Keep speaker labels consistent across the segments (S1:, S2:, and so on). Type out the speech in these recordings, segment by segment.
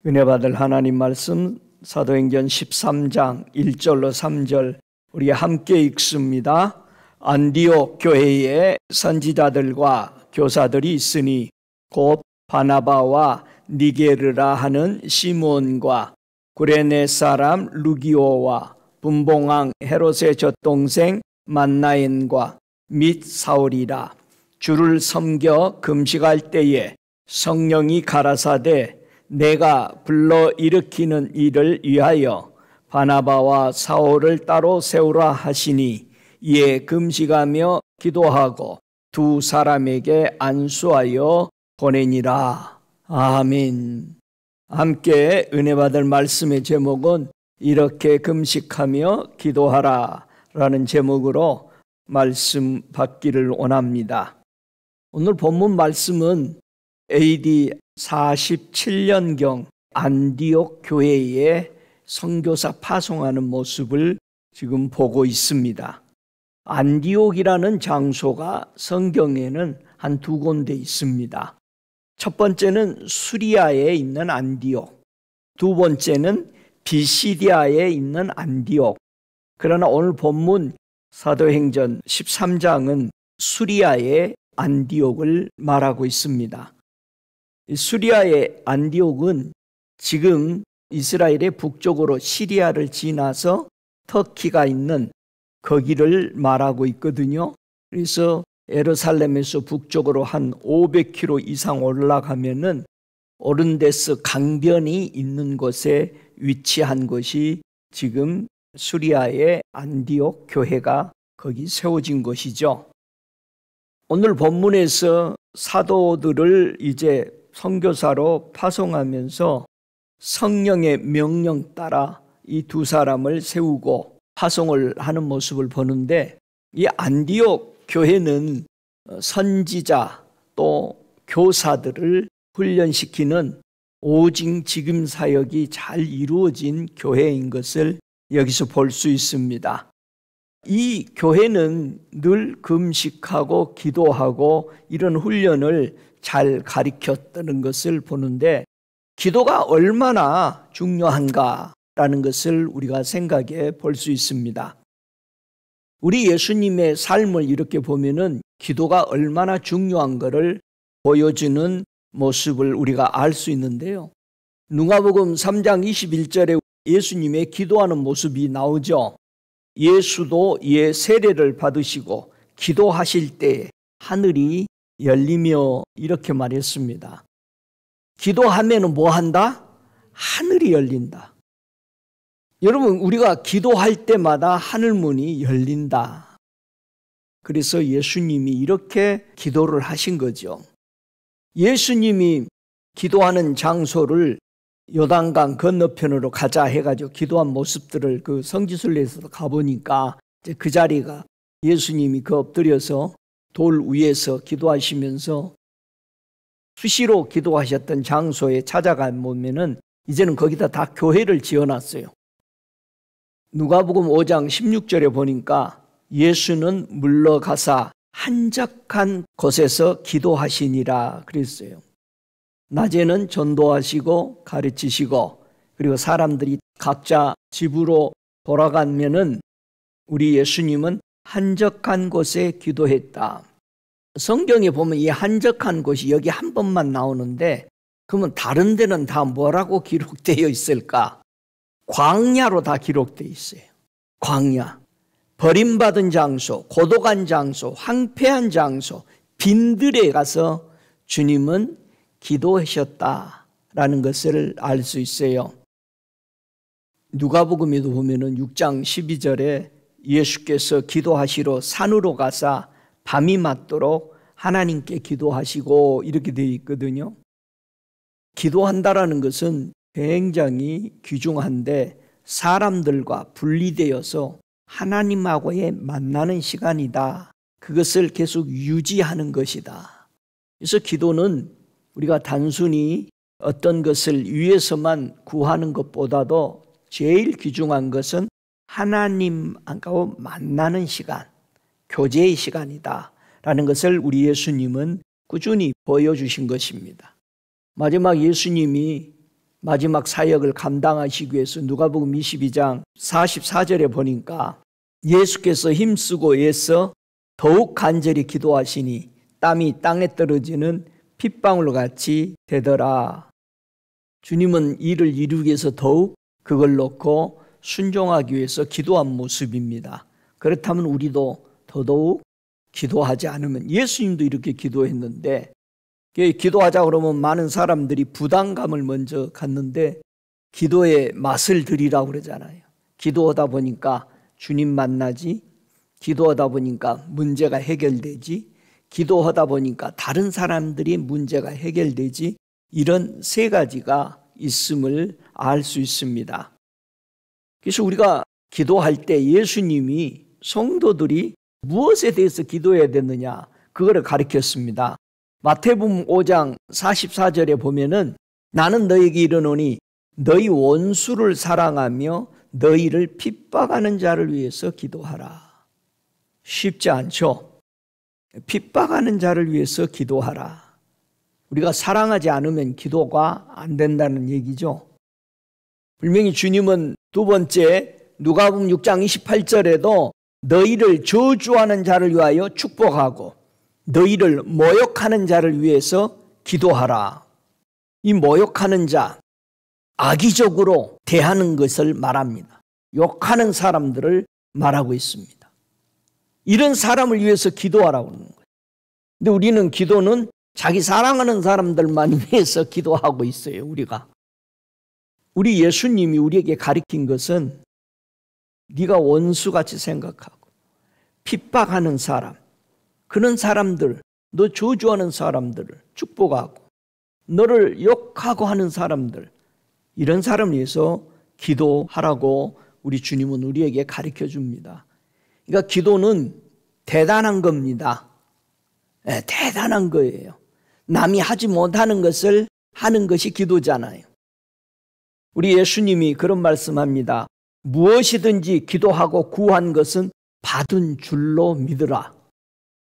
S1: 은혜 받을 하나님 말씀 사도행전 13장 1절로 3절 우리 함께 읽습니다. 안디옥 교회에 선지자들과 교사들이 있으니 곧 바나바와 니게르라 하는 시몬과 구레네 사람 루기오와 분봉왕 헤롯의 젖동생 만나엔과 및 사울이라. 주를 섬겨 금식할 때에 성령이 가라사대 내가 불러일으키는 일을 위하여 바나바와 사울을 따로 세우라 하시니 이에 금식하며 기도하고 두 사람에게 안수하여 보내니라. 아멘. 함께 은혜 받을 말씀의 제목은 이렇게 금식하며 기도하라 라는 제목으로 말씀 받기를 원합니다. 오늘 본문 말씀은 AD 47년경 안디옥 교회에 선교사 파송하는 모습을 지금 보고 있습니다. 안디옥이라는 장소가 성경에는 한 두 군데 있습니다. 첫 번째는 수리아에 있는 안디옥, 두 번째는 비시디아에 있는 안디옥. 그러나 오늘 본문 사도행전 13장은 수리아의 안디옥을 말하고 있습니다. 수리아의 안디옥은 지금 이스라엘의 북쪽으로 시리아를 지나서 터키가 있는 거기를 말하고 있거든요. 그래서 예루살렘에서 북쪽으로 한 500km 이상 올라가면은 오른데스 강변이 있는 곳에 위치한 것이 지금 수리아의 안디옥 교회가 거기 세워진 것이죠. 오늘 본문에서 사도들을 이제 선교사로 파송하면서 성령의 명령 따라 이 두 사람을 세우고 파송을 하는 모습을 보는데, 이 안디옥 교회는 선지자 또 교사들을 훈련시키는 오직 지금 사역이 잘 이루어진 교회인 것을 여기서 볼 수 있습니다. 이 교회는 늘 금식하고 기도하고 이런 훈련을 잘 가르쳤다는 것을 보는데, 기도가 얼마나 중요한가라는 것을 우리가 생각해 볼 수 있습니다. 우리 예수님의 삶을 이렇게 보면은 기도가 얼마나 중요한 것을 보여주는 모습을 우리가 알 수 있는데요. 누가복음 3장 21절에 예수님의 기도하는 모습이 나오죠. 예수도 이에 세례를 받으시고 기도하실 때 하늘이 열리며 이렇게 말했습니다. 기도하면 뭐 한다? 하늘이 열린다. 여러분, 우리가 기도할 때마다 하늘문이 열린다. 그래서 예수님이 이렇게 기도를 하신 거죠. 예수님이 기도하는 장소를 요단강 건너편으로 가자 해가지고 기도한 모습들을 그 성지순례에서 가보니까 이제 그 자리가 예수님이 그 엎드려서 돌 위에서 기도하시면서 수시로 기도하셨던 장소에 찾아가 보면은 이제는 거기다 다 교회를 지어놨어요. 누가복음 5장 16절에 보니까 예수는 물러가사 한적한 곳에서 기도하시니라 그랬어요. 낮에는 전도하시고 가르치시고, 그리고 사람들이 각자 집으로 돌아가면은 우리 예수님은 한적한 곳에 기도했다. 성경에 보면 이 한적한 곳이 여기 한 번만 나오는데, 그러면 다른 데는 다 뭐라고 기록되어 있을까? 광야로 다 기록되어 있어요. 광야. 버림받은 장소, 고독한 장소, 황폐한 장소, 빈들에 가서 주님은 기도하셨다라는 것을 알 수 있어요. 누가복음에도 보면은 6장 12절에 예수께서 기도하시러 산으로 가사 밤이 맞도록 하나님께 기도하시고 이렇게 되어 있거든요. 기도한다라는 것은 굉장히 귀중한데 사람들과 분리되어서 하나님하고의 만나는 시간이다. 그것을 계속 유지하는 것이다. 그래서 기도는 우리가 단순히 어떤 것을 위해서만 구하는 것보다도 제일 귀중한 것은 하나님하고 만나는 시간, 교제의 시간이다 라는 것을 우리 예수님은 꾸준히 보여주신 것입니다. 마지막 예수님이 마지막 사역을 감당하시기 위해서 누가복음 22장 44절에 보니까 예수께서 힘쓰고 애써 더욱 간절히 기도하시니 땀이 땅에 떨어지는 핏방울 같이 되더라. 주님은 일을 이루기 위해서 더욱 그걸 놓고 순종하기 위해서 기도한 모습입니다. 그렇다면 우리도 더더욱 기도하지 않으면, 예수님도 이렇게 기도했는데, 기도하자 그러면 많은 사람들이 부담감을 먼저 갖는데 기도의 맛을 들이라고 그러잖아요. 기도하다 보니까 주님 만나지, 기도하다 보니까 문제가 해결되지, 기도하다 보니까 다른 사람들이 문제가 해결되지, 이런 세 가지가 있음을 알 수 있습니다. 그래서 우리가 기도할 때 예수님이 성도들이 무엇에 대해서 기도해야 되느냐, 그거를 가르쳤습니다. 마태복음 5장 44절에 보면은 나는 너에게 이르노니 너희 원수를 사랑하며 너희를 핍박하는 자를 위해서 기도하라. 쉽지 않죠? 핍박하는 자를 위해서 기도하라. 우리가 사랑하지 않으면 기도가 안 된다는 얘기죠. 분명히 주님은 두 번째 누가복음 6장 28절에도 너희를 저주하는 자를 위하여 축복하고 너희를 모욕하는 자를 위해서 기도하라. 이 모욕하는 자, 악의적으로 대하는 것을 말합니다. 욕하는 사람들을 말하고 있습니다. 이런 사람을 위해서 기도하라고 하는 거예요. 근데 우리는 기도는 자기 사랑하는 사람들만 위해서 기도하고 있어요. 우리 예수님이 우리에게 가르친 것은 네가 원수같이 생각하고 핍박하는 사람, 그런 사람들, 너 저주하는 사람들을 축복하고 너를 욕하고 하는 사람들, 이런 사람을 위해서 기도하라고 우리 주님은 우리에게 가르쳐 줍니다. 그러니까 기도는 대단한 겁니다. 네, 대단한 거예요. 남이 하지 못하는 것을 하는 것이 기도잖아요. 우리 예수님이 그런 말씀합니다. 무엇이든지 기도하고 구한 것은 받은 줄로 믿으라.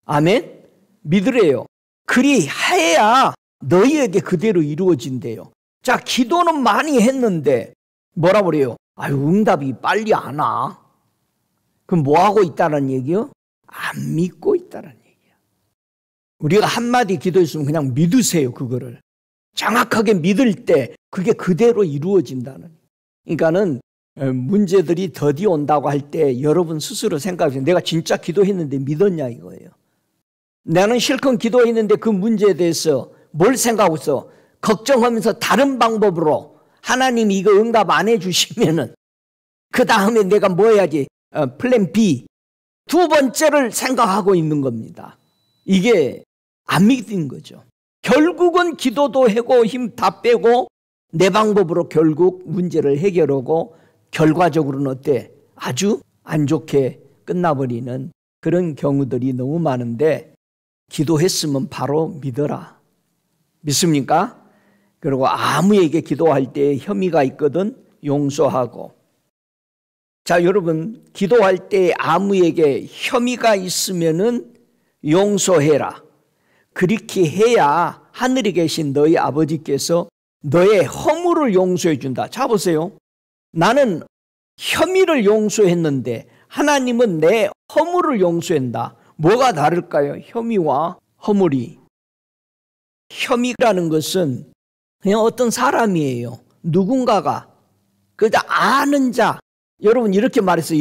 S1: 아멘? 믿으래요. 그리 해야 너희에게 그대로 이루어진대요. 자, 기도는 많이 했는데 뭐라고 그래요? 아유, 응답이 빨리 안 와. 그럼 뭐 하고 있다는 얘기요? 안 믿고 있다는 얘기야. 우리가 한마디 기도했으면 그냥 믿으세요, 그거를. 정확하게 믿을 때 그게 그대로 이루어진다는. 그러니까는 문제들이 더디 온다고 할 때 여러분 스스로 생각하세요. 내가 진짜 기도했는데 믿었냐 이거예요. 나는 실컷 기도했는데 그 문제에 대해서 뭘 생각하고 있어? 걱정하면서 다른 방법으로 하나님이 이거 응답 안 해주시면은 그 다음에 내가 뭐 해야지? 플랜 B. 두 번째를 생각하고 있는 겁니다. 이게 안 믿는 거죠. 결국은 기도도 하고 힘 다 빼고 내 방법으로 결국 문제를 해결하고 결과적으로는 어때? 아주 안 좋게 끝나버리는 그런 경우들이 너무 많은데 기도했으면 바로 믿어라. 믿습니까? 그리고 아무에게 기도할 때 혐의가 있거든 용서하고. 자, 여러분, 기도할 때 아무에게 혐의가 있으면은 용서해라. 그렇게 해야 하늘에 계신 너희 아버지께서 너의 허물을 용서해 준다. 자, 보세요. 나는 혐의를 용서했는데 하나님은 내 허물을 용서한다. 뭐가 다를까요? 혐의와 허물이. 혐의라는 것은 그냥 어떤 사람이에요. 누군가가. 그저 아는 자. 여러분 이렇게 말했어요.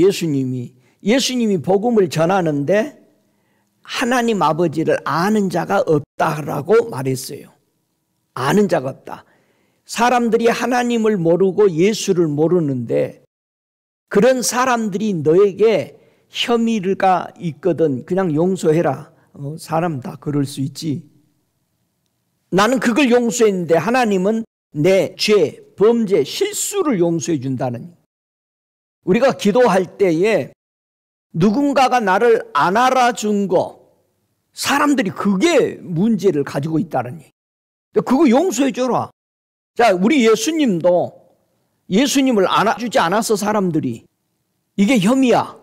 S1: 예수님이 복음을 전하는데 하나님 아버지를 아는 자가 없다라고 말했어요. 아는 자가 없다. 사람들이 하나님을 모르고 예수를 모르는데 그런 사람들이 너에게 혐의가 있거든 그냥 용서해라. 사람 다 그럴 수 있지. 나는 그걸 용서했는데 하나님은 내 죄, 범죄, 실수를 용서해 준다는. 우리가 기도할 때에 누군가가 나를 안 알아준 거, 사람들이 그게 문제를 가지고 있다는 얘기. 그거 용서해 줘라. 자, 우리 예수님도 예수님을 안아주지 않아서 사람들이 이게 혐의야.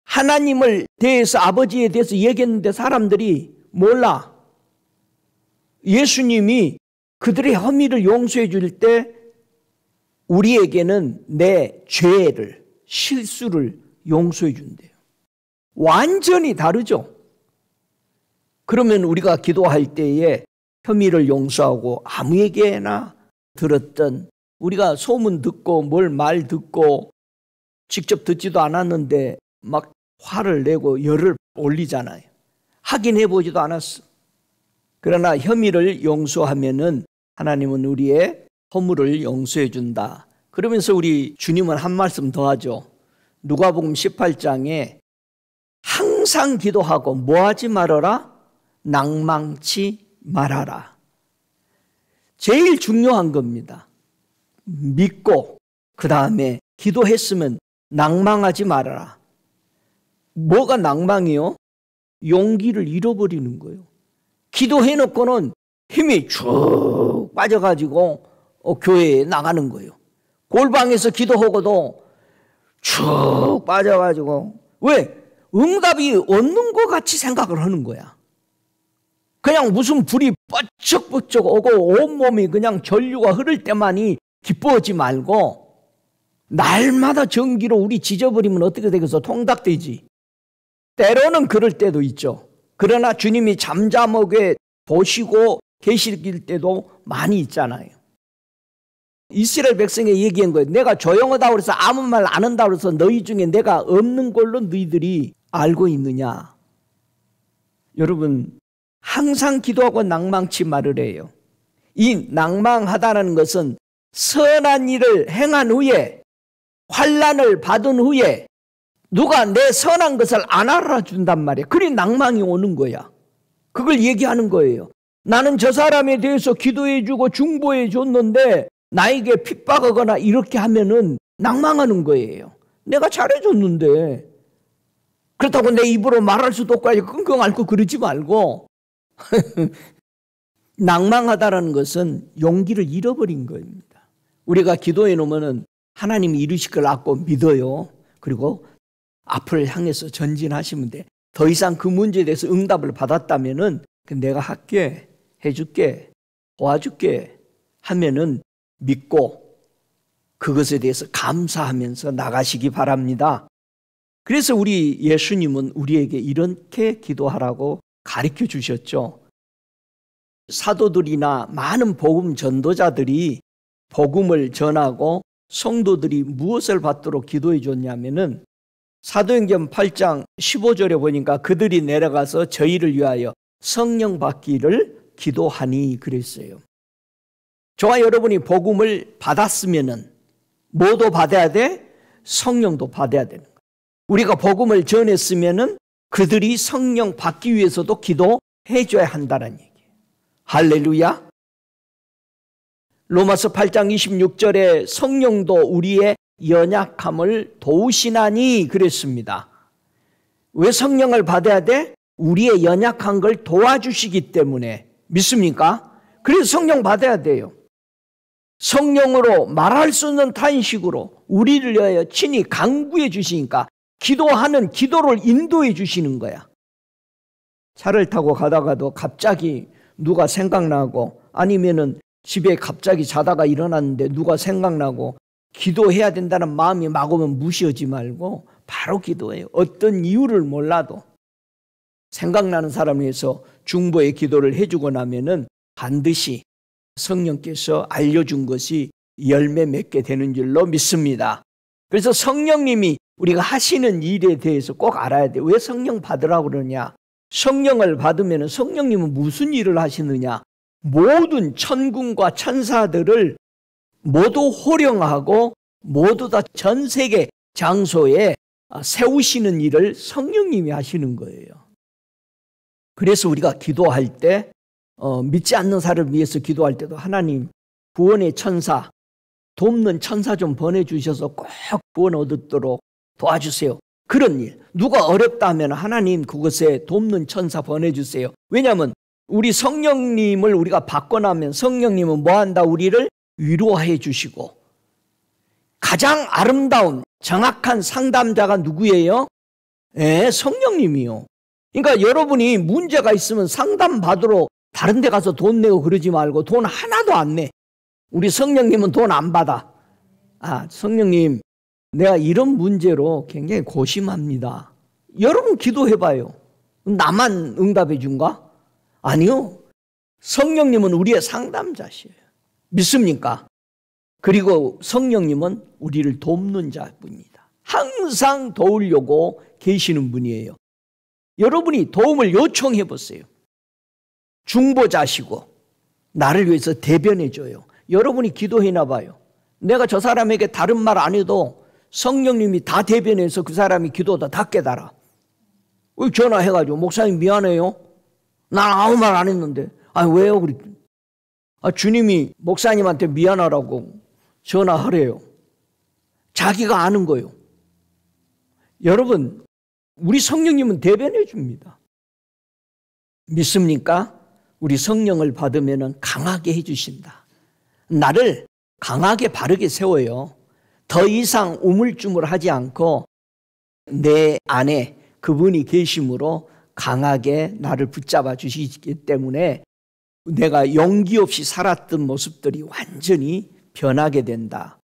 S1: 하나님을 대해서 아버지에 대해서 얘기했는데 사람들이 몰라. 예수님이 그들의 혐의를 용서해 줄 때 우리에게는 내 죄를, 실수를 용서해 준대요. 완전히 다르죠. 그러면 우리가 기도할 때에 혐의를 용서하고 아무에게나 들었던, 우리가 소문 듣고 뭘 말 듣고 직접 듣지도 않았는데 막 화를 내고 열을 올리잖아요. 확인해 보지도 않았어. 그러나 혐의를 용서하면은 하나님은 우리의 허물을 용서해 준다. 그러면서 우리 주님은 한 말씀 더 하죠. 누가복음 18장에 항상 기도하고 뭐 하지 말아라? 낭망치 말아라. 제일 중요한 겁니다. 믿고 그 다음에 기도했으면 낭망하지 말아라. 뭐가 낭망이요? 용기를 잃어버리는 거예요. 기도해놓고는 힘이 쭉 빠져가지고 교회에 나가는 거예요. 골방에서 기도하고도 쭉 빠져가지고, 왜? 응답이 없는 것 같이 생각을 하는 거야. 그냥 무슨 불이 뻗쩍뻗쩍 오고 온몸이 그냥 전류가 흐를 때만이 기뻐하지 말고, 날마다 전기로 우리 지져버리면 어떻게 되겠어? 통닭되지. 때로는 그럴 때도 있죠. 그러나 주님이 잠잠하게 보시고 계실 때도 많이 있잖아요. 이스라엘 백성에 얘기한 거예요. 내가 조용하다고 해서 아무 말 안 한다고 해서 너희 중에 내가 없는 걸로 너희들이 알고 있느냐. 여러분, 항상 기도하고 낭망치 말을 해요. 이 낭망하다는 것은 선한 일을 행한 후에, 환난을 받은 후에 누가 내 선한 것을 안 알아준단 말이에요. 그래 낭망이 오는 거야. 그걸 얘기하는 거예요. 나는 저 사람에 대해서 기도해주고 중보해줬는데 나에게 핍박하거나 이렇게 하면은 낭망하는 거예요. 내가 잘해줬는데. 그렇다고 내 입으로 말할 수도 없고 끙끙 앓고 그러지 말고 낭망하다라는 것은 용기를 잃어버린 겁니다. 우리가 기도해 놓으면 하나님이 이루실 걸 알고 믿어요. 그리고 앞을 향해서 전진하시면 돼. 더 이상 그 문제에 대해서 응답을 받았다면은 내가 할게, 해줄게, 도와줄게 하면은 믿고 그것에 대해서 감사하면서 나가시기 바랍니다. 그래서 우리 예수님은 우리에게 이렇게 기도하라고 가르쳐 주셨죠. 사도들이나 많은 복음 전도자들이 복음을 전하고 성도들이 무엇을 받도록 기도해 줬냐면은 사도행전 8장 15절에 보니까 그들이 내려가서 저희를 위하여 성령 받기를 기도하니 그랬어요. 저와 여러분이 복음을 받았으면은 뭐도 받아야 돼? 성령도 받아야 되는 거예요. 우리가 복음을 전했으면은 그들이 성령 받기 위해서도 기도해 줘야 한다는 얘기예요. 할렐루야. 로마서 8장 26절에 성령도 우리의 연약함을 도우시나니 그랬습니다. 왜 성령을 받아야 돼? 우리의 연약한 걸 도와주시기 때문에. 믿습니까? 그래서 성령 받아야 돼요. 성령으로 말할 수 없는 탄식으로 우리를 위하여 친히 강구해 주시니까 기도하는 기도를 인도해 주시는 거야. 차를 타고 가다가도 갑자기 누가 생각나고 아니면은 집에 갑자기 자다가 일어났는데 누가 생각나고 기도해야 된다는 마음이 막 오면 무시하지 말고 바로 기도해요. 어떤 이유를 몰라도 생각나는 사람을 위해서 중보의 기도를 해주고 나면은 반드시 성령께서 알려준 것이 열매 맺게 되는 줄로 믿습니다. 그래서 성령님이 우리가 하시는 일에 대해서 꼭 알아야 돼요. 왜 성령 받으라고 그러냐? 성령을 받으면 성령님은 무슨 일을 하시느냐? 모든 천군과 천사들을 모두 호령하고 모두 다 전 세계 장소에 세우시는 일을 성령님이 하시는 거예요. 그래서 우리가 기도할 때 믿지 않는 사람을 위해서 기도할 때도 하나님 구원의 천사, 돕는 천사 좀 보내주셔서 꼭 구원 얻도록 도와주세요. 그런 일. 누가 어렵다 하면 하나님 그것에 돕는 천사 보내주세요. 왜냐하면 우리 성령님을 우리가 받고 나면 성령님은 뭐한다? 우리를 위로해 주시고 가장 아름다운 정확한 상담자가 누구예요? 성령님이요. 그러니까 여러분이 문제가 있으면 상담받으러 다른 데 가서 돈 내고 그러지 말고 돈 하나도 안 내. 우리 성령님은 돈 안 받아. 성령님, 내가 이런 문제로 굉장히 고심합니다. 여러분 기도해봐요. 나만 응답해 준가? 아니요. 성령님은 우리의 상담자시에요. 믿습니까? 그리고 성령님은 우리를 돕는 자분입니다. 항상 도우려고 계시는 분이에요. 여러분이 도움을 요청해 보세요. 중보자시고 나를 위해서 대변해 줘요. 여러분이 기도해나 봐요. 내가 저 사람에게 다른 말 안 해도 성령님이 다 대변해서 그 사람이 기도다 다 깨달아. 전화해가지고 목사님 미안해요. 난 아무 말 안 했는데. 왜요? 주님이 목사님한테 미안하라고 전화하래요. 자기가 아는 거요. 여러분, 우리 성령님은 대변해 줍니다. 믿습니까? 우리 성령을 받으면 강하게 해주신다. 나를 강하게 바르게 세워요. 더 이상 우물쭈물하지 않고 내 안에 그분이 계심으로 강하게 나를 붙잡아 주시기 때문에 내가 용기 없이 살았던 모습들이 완전히 변하게 된다.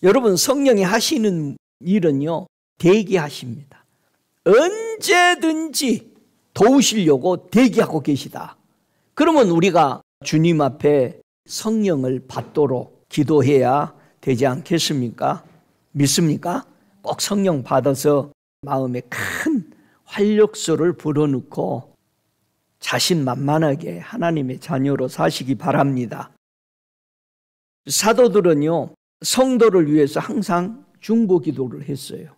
S1: 여러분, 성령이 하시는 일은요, 대기하십니다. 언제든지 도우시려고 대기하고 계시다. 그러면 우리가 주님 앞에 성령을 받도록 기도해야 되지 않겠습니까? 믿습니까? 꼭 성령 받아서 마음에 큰 활력소를 불어넣고 자신만만하게 하나님의 자녀로 사시기 바랍니다. 사도들은요, 성도를 위해서 항상 중보 기도를 했어요.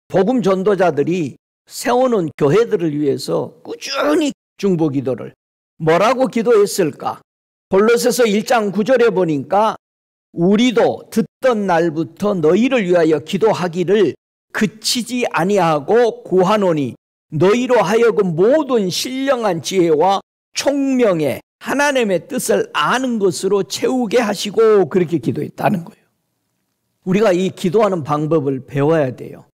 S1: 복음 전도자들이 세워놓은 교회들을 위해서 꾸준히 중보 기도를. 뭐라고 기도했을까? 골로새서 1장 9절에 보니까 우리도 듣던 날부터 너희를 위하여 기도하기를 그치지 아니하고 구하노니 너희로 하여금 모든 신령한 지혜와 총명에 하나님의 뜻을 아는 것으로 채우게 하시고, 그렇게 기도했다는 거예요. 우리가 이 기도하는 방법을 배워야 돼요.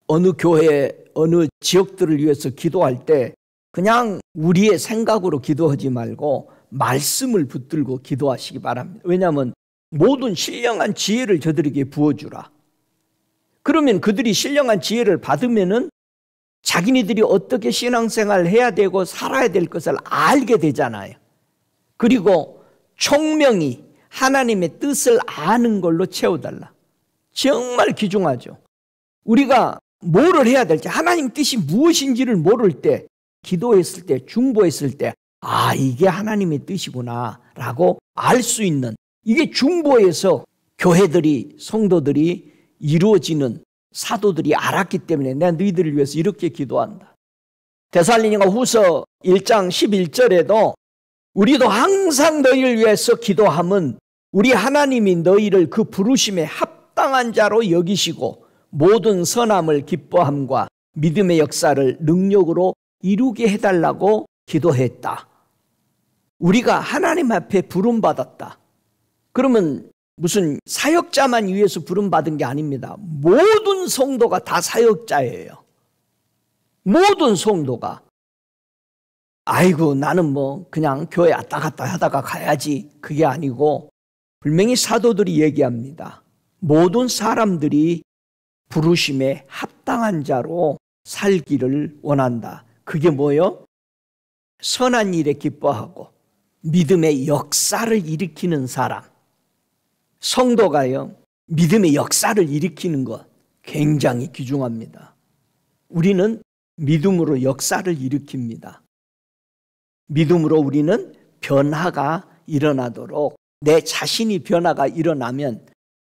S1: 어느 교회, 어느 지역들을 위해서 기도할 때 그냥 우리의 생각으로 기도하지 말고 말씀을 붙들고 기도하시기 바랍니다. 왜냐하면 모든 신령한 지혜를 저들에게 부어주라. 그러면 그들이 신령한 지혜를 받으면은 자기네들이 어떻게 신앙생활을 해야 되고 살아야 될 것을 알게 되잖아요. 그리고 총명이 하나님의 뜻을 아는 걸로 채워달라. 정말 귀중하죠. 우리가 뭐를 해야 될지, 하나님 뜻이 무엇인지를 모를 때, 기도했을 때, 중보했을 때, 이게 하나님의 뜻이구나 라고 알 수 있는, 이게 중보에서 교회들이, 성도들이 이루어지는, 사도들이 알았기 때문에 내가 너희들을 위해서 이렇게 기도한다. 데살로니가 후서 1장 11절에도 우리도 항상 너희를 위해서 기도함은 우리 하나님이 너희를 그 부르심에 합당한 자로 여기시고 모든 선함을 기뻐함과 믿음의 역사를 능력으로 이루게 해달라고 기도했다. 우리가 하나님 앞에 부름받았다. 그러면 무슨 사역자만 위해서 부름받은 게 아닙니다. 모든 성도가 다 사역자예요. 모든 성도가. 나는 그냥 교회 왔다 갔다 하다가 가야지. 그게 아니고 분명히 사도들이 얘기합니다. 모든 사람들이 부르심에 합당한 자로 살기를 원한다. 그게 뭐요? 선한 일에 기뻐하고 믿음의 역사를 일으키는 사람. 성도가요, 믿음의 역사를 일으키는 것 굉장히 귀중합니다. 우리는 믿음으로 역사를 일으킵니다. 믿음으로 우리는 변화가 일어나도록, 내 자신이 변화가 일어나면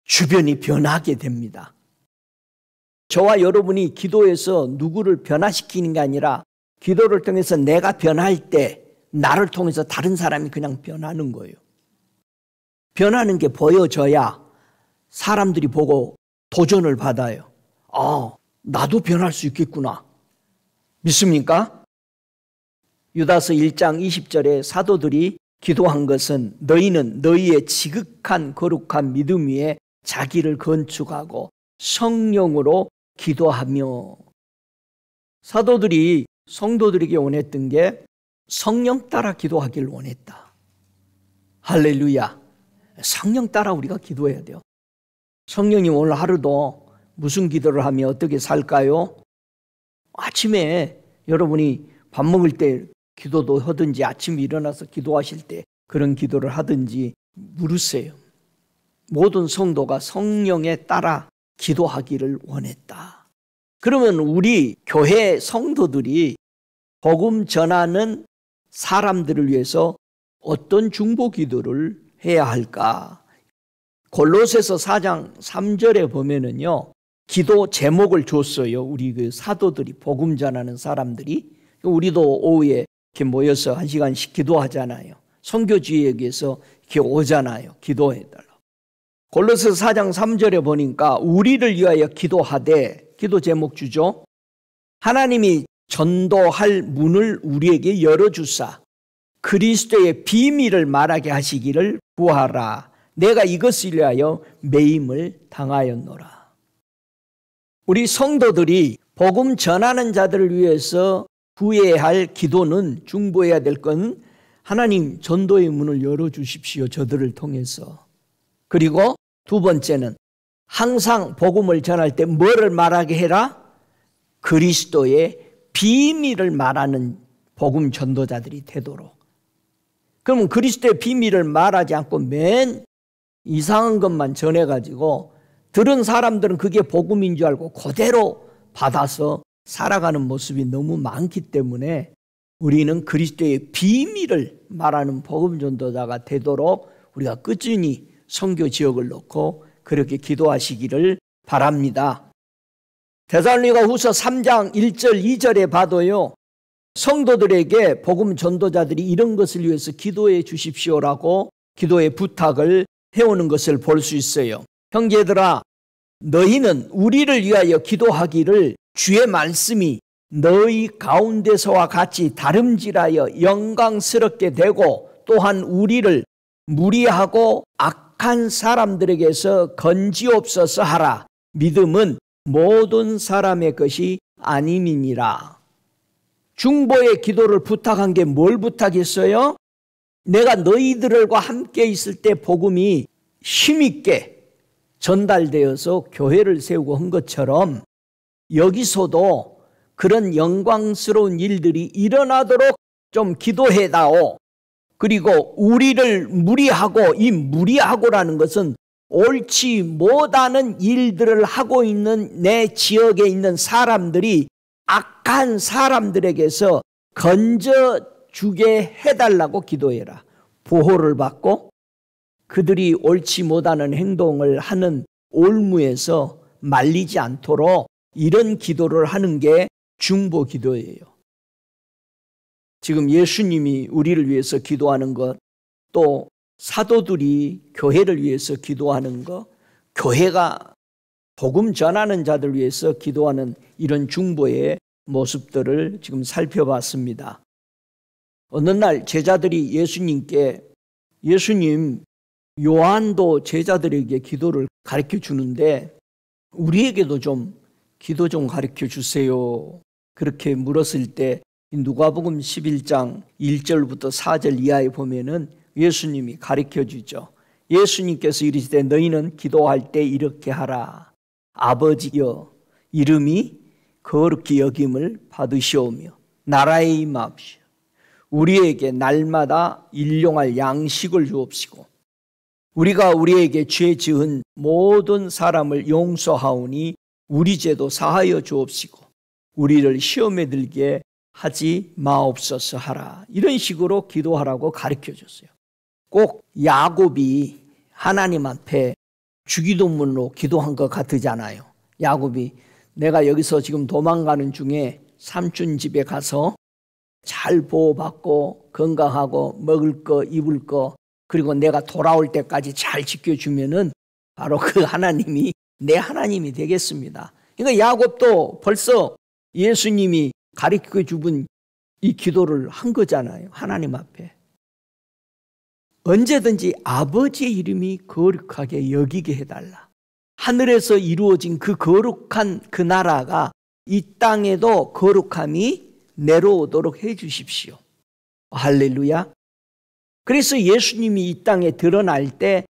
S1: 주변이 변하게 됩니다. 저와 여러분이 기도해서 누구를 변화시키는 게 아니라 기도를 통해서 내가 변할 때 나를 통해서 다른 사람이 그냥 변하는 거예요. 변하는 게 보여져야 사람들이 보고 도전을 받아요. 나도 변할 수 있겠구나. 믿습니까? 유다서 1장 20절에 사도들이 기도한 것은 너희는 너희의 지극한 거룩한 믿음 위에 자기를 건축하고 성령으로 기도하며. 사도들이 성도들에게 원했던 게 성령 따라 기도하기를 원했다. 할렐루야. 성령 따라 우리가 기도해야 돼요. 성령님 오늘 하루도 무슨 기도를 하며 어떻게 살까요? 아침에 여러분이 밥 먹을 때 기도도 하든지 아침에 일어나서 기도하실 때 그런 기도를 하든지 물으세요. 모든 성도가 성령에 따라 기도하기를 원했다. 그러면 우리 교회 성도들이 복음 전하는 사람들을 위해서 어떤 중보 기도를 해야 할까? 골로새서 4장 3절에 보면은요, 기도 제목을 줬어요. 우리 그 사도들이, 복음 전하는 사람들이. 우리도 오후에 이렇게 모여서 1시간씩 기도하잖아요. 선교지역에서 이렇게 오잖아요. 기도해달라고. 골로새서 4장 3절에 보니까 우리를 위하여 기도하되, 기도 제목 주죠. 하나님이 전도할 문을 우리에게 열어주사 그리스도의 비밀을 말하게 하시기를 구하라. 내가 이것을 위하여 매임을 당하였노라. 우리 성도들이 복음 전하는 자들을 위해서 구해야 할 기도는, 중보해야 될 건 하나님 전도의 문을 열어주십시오. 저들을 통해서. 그리고 두 번째는 항상 복음을 전할 때 뭐를 말하게 해라? 그리스도의 비밀을 말하는 복음 전도자들이 되도록. 그러면 그리스도의 비밀을 말하지 않고 맨 이상한 것만 전해가지고 들은 사람들은 그게 복음인 줄 알고 그대로 받아서 살아가는 모습이 너무 많기 때문에 우리는 그리스도의 비밀을 말하는 복음 전도자가 되도록 우리가 꾸준히 선교 지역을 놓고 그렇게 기도하시기를 바랍니다. 데살로니가 후서 3장 1절 2절에 봐도요, 성도들에게 복음 전도자들이 이런 것을 위해서 기도해 주십시오라고 기도의 부탁을 해오는 것을 볼 수 있어요. 형제들아, 너희는 우리를 위하여 기도하기를 주의 말씀이 너희 가운데서와 같이 다름질하여 영광스럽게 되고 또한 우리를 무리하고 악한 사람들에게서 건지옵소서 하라. 믿음은 모든 사람의 것이 아님이니라. 중보의 기도를 부탁한 게 뭘 부탁했어요? 내가 너희들과 함께 있을 때 복음이 힘있게 전달되어서 교회를 세우고 한 것처럼 여기서도 그런 영광스러운 일들이 일어나도록 좀 기도해다오. 그리고 우리를 무리하고, 이 무리하고라는 것은 옳지 못하는 일들을 하고 있는 내 지역에 있는 사람들이 악한 사람들에게서 건져주게 해달라고 기도해라. 보호를 받고 그들이 옳지 못하는 행동을 하는 올무에서 말리지 않도록 이런 기도를 하는 게 중보 기도예요. 지금 예수님이 우리를 위해서 기도하는 것, 또 사도들이 교회를 위해서 기도하는 것, 교회가 복음 전하는 자들 위해서 기도하는 이런 중보의 모습들을 지금 살펴봤습니다. 어느 날 제자들이 예수님께, 예수님, 요한도 제자들에게 기도를 가르쳐 주는데 우리에게도 좀 기도 좀 가르쳐 주세요. 그렇게 물었을 때 누가복음 11장 1절부터 4절 이하에 보면은 예수님이 가르쳐 주죠. 예수님께서 이르시되 너희는 기도할 때 이렇게 하라. 아버지여, 이름이 거룩히 여김을 받으시오며 나라에 임하옵시오. 우리에게 날마다 일용할 양식을 주옵시고 우리가 우리에게 죄 지은 모든 사람을 용서하오니 우리 죄도 사하여 주옵시고 우리를 시험에 들게 하지 마옵소서 하라. 이런 식으로 기도하라고 가르쳐 줬어요. 꼭 야곱이 하나님 앞에 주기도문으로 기도한 것 같으잖아요. 야곱이 내가 여기서 지금 도망가는 중에 삼촌 집에 가서 잘 보호받고 건강하고 먹을 거 입을 거 그리고 내가 돌아올 때까지 잘 지켜주면은 바로 그 하나님이 내 하나님이 되겠습니다. 그러니까 야곱도 벌써 예수님이 가르쳐 주분 이 기도를 한 거잖아요. 하나님 앞에. 언제든지 아버지의 이름이 거룩하게 여기게 해달라. 하늘에서 이루어진 그 거룩한 그 나라가 이 땅에도 거룩함이 내려오도록 해 주십시오. 할렐루야. 그래서 예수님이 이 땅에 드러날 때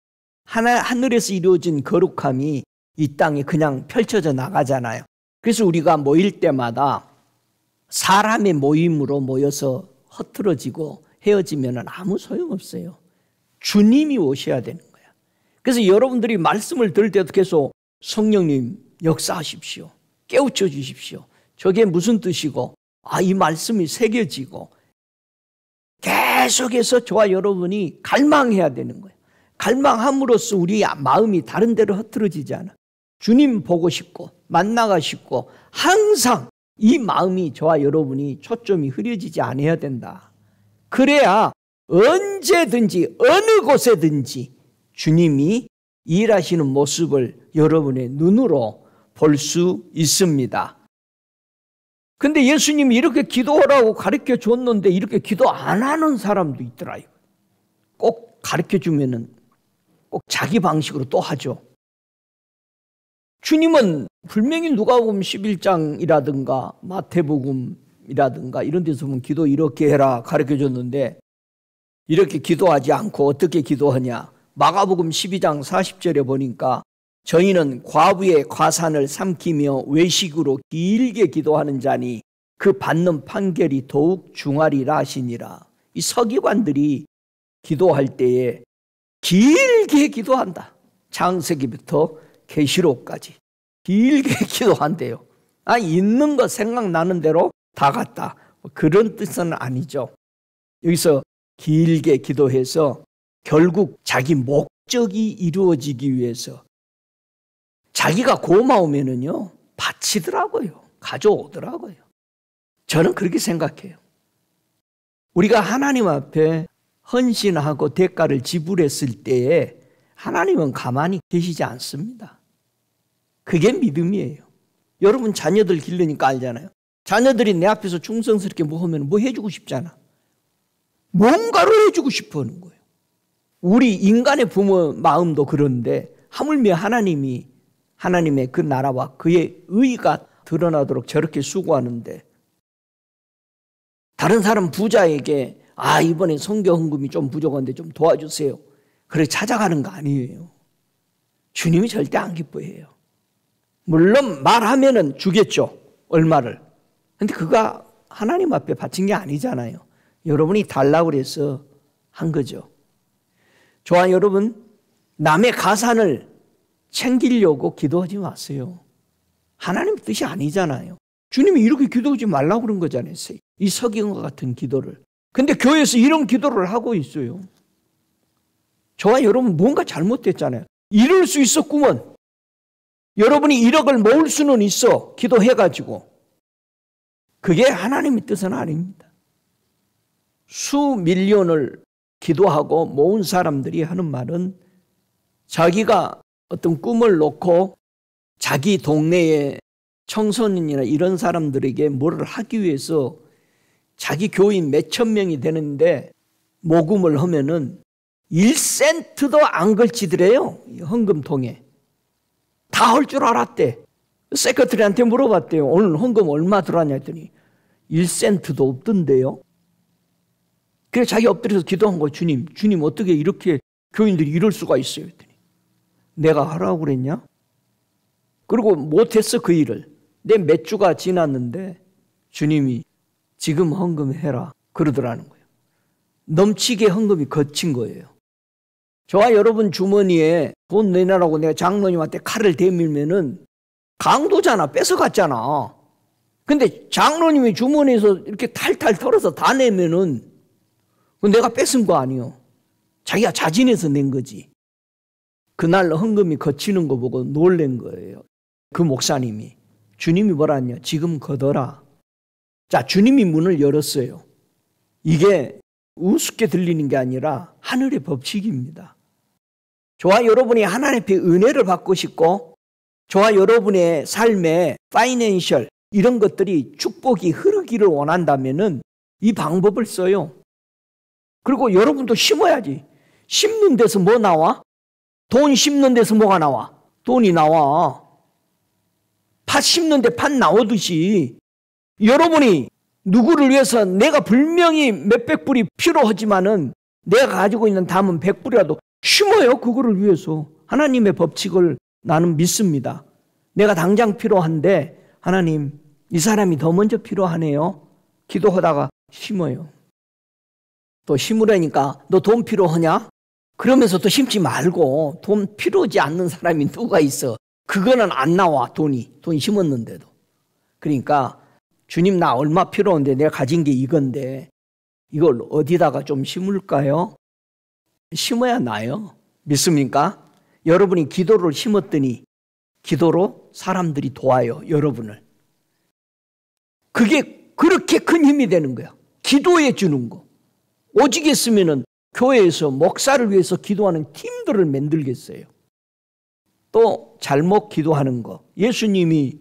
S1: 하늘에서 이루어진 거룩함이 이 땅에 그냥 펼쳐져 나가잖아요. 그래서 우리가 모일 때마다 사람의 모임으로 모여서 흐트러지고 헤어지면 아무 소용없어요. 주님이 오셔야 되는 거야. 그래서 여러분들이 말씀을 들을 때도 계속 성령님 역사하십시오. 깨우쳐 주십시오. 저게 무슨 뜻이고 이 말씀이 새겨지고 계속해서 저와 여러분이 갈망해야 되는 거예요. 갈망함으로써 우리 마음이 다른 데로 흐트러지지 않아. 주님 보고 싶고 만나가 싶고 항상 이 마음이 저와 여러분이 초점이 흐려지지 않아야 된다. 그래야 언제든지 어느 곳에든지 주님이 일하시는 모습을 여러분의 눈으로 볼 수 있습니다. 근데 예수님이 이렇게 기도하라고 가르쳐 줬는데 이렇게 기도 안 하는 사람도 있더라. 꼭 가르쳐 주면은 꼭 자기 방식으로 또 하죠. 주님은 분명히 누가복음 11장이라든가 마태복음이라든가 이런 데서 보면 기도 이렇게 해라 가르쳐 줬는데 이렇게 기도하지 않고 어떻게 기도하냐. 마가복음 12장 40절에 보니까 저희는 과부의 과산을 삼키며 외식으로 길게 기도하는 자니 그 받는 판결이 더욱 중하리라 하시니라. 이 서기관들이 기도할 때에 길게 기도한다. 창세기부터 계시록까지 길게 기도한대요. 있는 거 생각나는 대로 다 갔다. 그런 뜻은 아니죠. 여기서 길게 기도해서 결국 자기 목적이 이루어지기 위해서 자기가 고마우면은요 바치더라고요. 가져오더라고요. 저는 그렇게 생각해요. 우리가 하나님 앞에 헌신하고 대가를 지불했을 때에 하나님은 가만히 계시지 않습니다. 그게 믿음이에요. 여러분 자녀들 기르니까 알잖아요. 자녀들이 내 앞에서 충성스럽게 뭐 하면 뭐 해주고 싶잖아. 뭔가를 해주고 싶어 하는 거예요. 우리 인간의 부모 마음도 그런데 하물며 하나님의 그 나라와 그의 의가 드러나도록 저렇게 수고하는데 다른 사람 부자에게 이번에 선교 헌금이 좀 부족한데 좀 도와주세요. 그래 찾아가는 거 아니에요. 주님이 절대 안 기뻐해요. 물론 말하면은 주겠죠. 얼마를. 근데 그가 하나님 앞에 바친 게 아니잖아요. 여러분이 달라고 그래서 한 거죠. 저와 여러분 남의 가산을 챙기려고 기도하지 마세요. 하나님 뜻이 아니잖아요. 주님이 이렇게 기도하지 말라고 그런 거잖아요. 이 서기관과 같은 기도를. 근데 교회에서 이런 기도를 하고 있어요. 저와 여러분 뭔가 잘못됐잖아요. 이럴 수 있었구먼. 여러분이 1억을 모을 수는 있어. 기도해가지고. 그게 하나님의 뜻은 아닙니다. 수밀리언을 기도하고 모은 사람들이 하는 말은 자기가 어떤 꿈을 놓고 자기 동네의 청소년이나 이런 사람들에게 뭐를 하기 위해서 자기 교인 몇천 명이 되는데 모금을 하면은 1센트도 안 걸치더래요. 헌금통에. 다 할 줄 알았대. 세크터리한테 물어봤대요. 오늘 헌금 얼마 들어왔냐 했더니 1센트도 없던데요. 그래서 자기 엎드려서 기도한 거예요. 주님 어떻게 이렇게 교인들이 이럴 수가 있어요 했더니 내가 하라고 그랬냐? 그리고 못했어 그 일을. 내 몇 주가 지났는데 주님이 지금 헌금해라 그러더라는 거예요. 넘치게 헌금이 거친 거예요. 저와 여러분 주머니에 돈 내놔라고 내가 장로님한테 칼을 대밀면은 강도잖아. 뺏어갔잖아. 근데 장로님이 주머니에서 이렇게 탈탈 털어서 다 내면은 내가 뺏은 거 아니요. 자기가 자진해서 낸 거지. 그날 헌금이 거치는 거 보고 놀란 거예요. 그 목사님이. 주님이 뭐라 했냐. 지금 걷어라. 자, 주님이 문을 열었어요. 이게 우습게 들리는 게 아니라 하늘의 법칙입니다. 저와 여러분이 하나님 앞에 은혜를 받고 싶고 저와 여러분의 삶에 파이낸셜 이런 것들이 축복이 흐르기를 원한다면은 이 방법을 써요. 그리고 여러분도 심어야지. 심는 데서 뭐 나와? 돈 심는 데서 뭐가 나와? 돈이 나와. 팥 심는데 팥 나오듯이 여러분이 누구를 위해서 내가 분명히 몇백 불이 필요하지만은 내가 가지고 있는 담은 100불이라도 심어요. 그거를 위해서. 하나님의 법칙을 나는 믿습니다. 내가 당장 필요한데 하나님, 이 사람이 더 먼저 필요하네요. 기도하다가 심어요. 또 심으라니까 너 돈 필요하냐? 그러면서 또 심지 말고 돈 필요하지 않는 사람이 누가 있어. 그거는 안 나와. 돈 심었는데도. 그러니까 주님 나 얼마 필요한데 내가 가진 게 이건데 이걸 어디다가 좀 심을까요? 심어야 나요. 믿습니까? 여러분이 기도를 심었더니 기도로 사람들이 도와요. 여러분을. 그게 그렇게 큰 힘이 되는 거야. 기도해 주는 거. 오직했으면은 교회에서 목사를 위해서 기도하는 팀들을 만들겠어요. 또 잘못 기도하는 거. 예수님이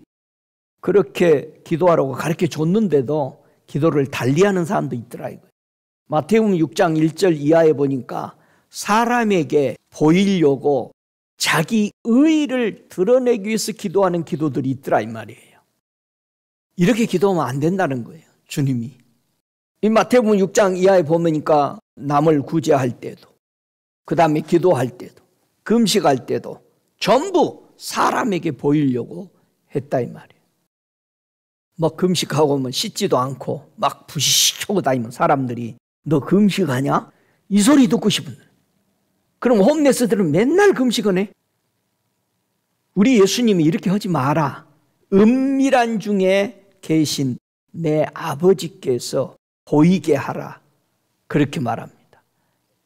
S1: 그렇게 기도하라고 가르쳐 줬는데도 기도를 달리하는 사람도 있더라 이거예요. 마태복음 6장 1절 이하에 보니까 사람에게 보이려고 자기 의의를 드러내기 위해서 기도하는 기도들이 있더라 이 말이에요. 이렇게 기도하면 안 된다는 거예요. 주님이. 이 마태복음 6장 이하에 보니까 남을 구제할 때도, 그 다음에 기도할 때도, 금식할 때도 전부 사람에게 보이려고 했다 이 말이에요. 뭐 금식하고 뭐 씻지도 않고 막 부시시켜고 다니면 사람들이 너 금식하냐? 이 소리 듣고 싶은데. 그럼 홈레스들은 맨날 금식하네. 우리 예수님이 이렇게 하지 마라. 은밀한 중에 계신 내 아버지께서 보이게 하라. 그렇게 말합니다.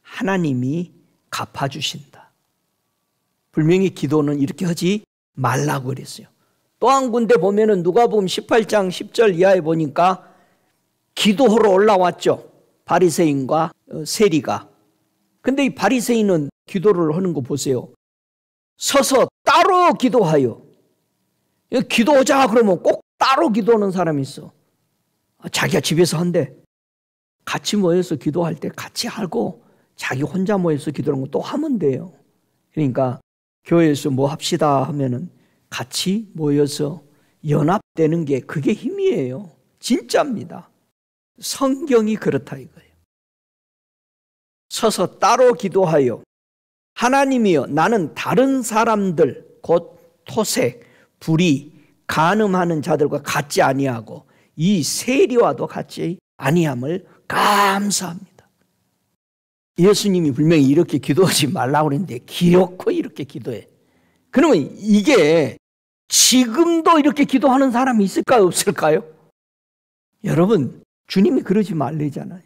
S1: 하나님이 갚아주신다. 분명히 기도는 이렇게 하지 말라고 그랬어요. 또 한 군데 보면은 누가복음 18장 10절 이하에 보니까 기도하러 올라왔죠. 바리새인과 세리가. 근데 이 바리새인은 기도를 하는 거 보세요. 서서 따로 기도하여. 기도하자 그러면 꼭 따로 기도하는 사람이 있어. 자기가 집에서 한대. 같이 모여서 기도할 때 같이 하고 자기 혼자 모여서 기도하는 거 또 하면 돼요. 그러니까 교회에서 뭐 합시다 하면은 같이 모여서 연합되는 게 그게 힘이에요. 진짜입니다. 성경이 그렇다 이거예요. 서서 따로 기도하여 하나님이여 나는 다른 사람들 곧 토색, 불의, 간음하는 자들과 같지 아니하고 이 세리와도 같지 아니함을 감사합니다. 예수님이 분명히 이렇게 기도하지 말라고 그랬는데 기어코 이렇게 기도해. 그러면 이게 지금도 이렇게 기도하는 사람이 있을까요? 없을까요? 여러분, 주님이 그러지 말래잖아요.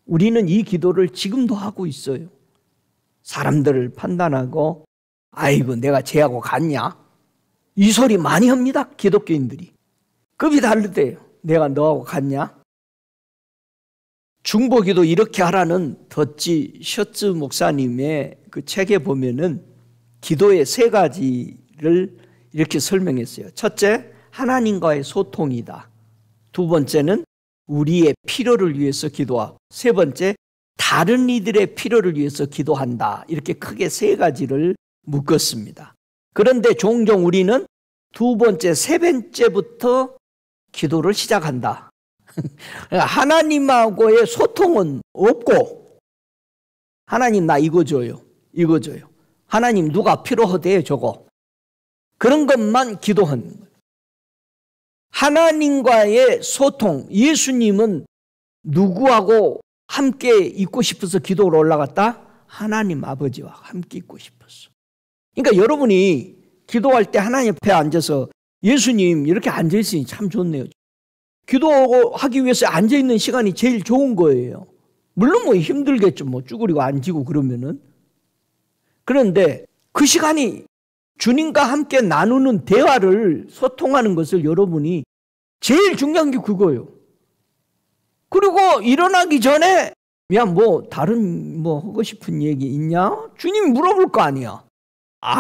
S1: 우리는 이 기도를 지금도 하고 있어요. 사람들을 판단하고 아이고 내가 쟤하고 같냐? 이 소리 많이 합니다. 기독교인들이. 급이 다르대요. 내가 너하고 같냐? 중보기도 이렇게 하라는 덧지 셔츠 목사님의 그 책에 보면은 기도의 세 가지를 이렇게 설명했어요. 첫째, 하나님과의 소통이다. 두 번째는 우리의 필요를 위해서 기도하고, 세 번째, 다른 이들의 필요를 위해서 기도한다. 이렇게 크게 세 가지를 묶었습니다. 그런데 종종 우리는 두 번째, 세 번째부터 기도를 시작한다. 하나님하고의 소통은 없고, 하나님 나 이거 줘요. 이거 줘요. 하나님 누가 필요하대요 저거. 그런 것만 기도하는 거예요. 하나님과의 소통, 예수님은 누구하고 함께 있고 싶어서 기도로 올라갔다? 하나님 아버지와 함께 있고 싶었어. 그러니까 여러분이 기도할 때 하나님 옆에 앉아서 예수님 이렇게 앉아있으니 참 좋네요. 기도하기 위해서 앉아있는 시간이 제일 좋은 거예요. 물론 뭐 힘들겠죠. 뭐 쭈그리고 앉고 그러면은. 그런데 그 시간이 주님과 함께 나누는 대화를 소통하는 것을 여러분이 제일 중요한 게 그거예요. 그리고 일어나기 전에 야 뭐 다른 뭐 하고 싶은 얘기 있냐? 주님이 물어볼 거 아니야.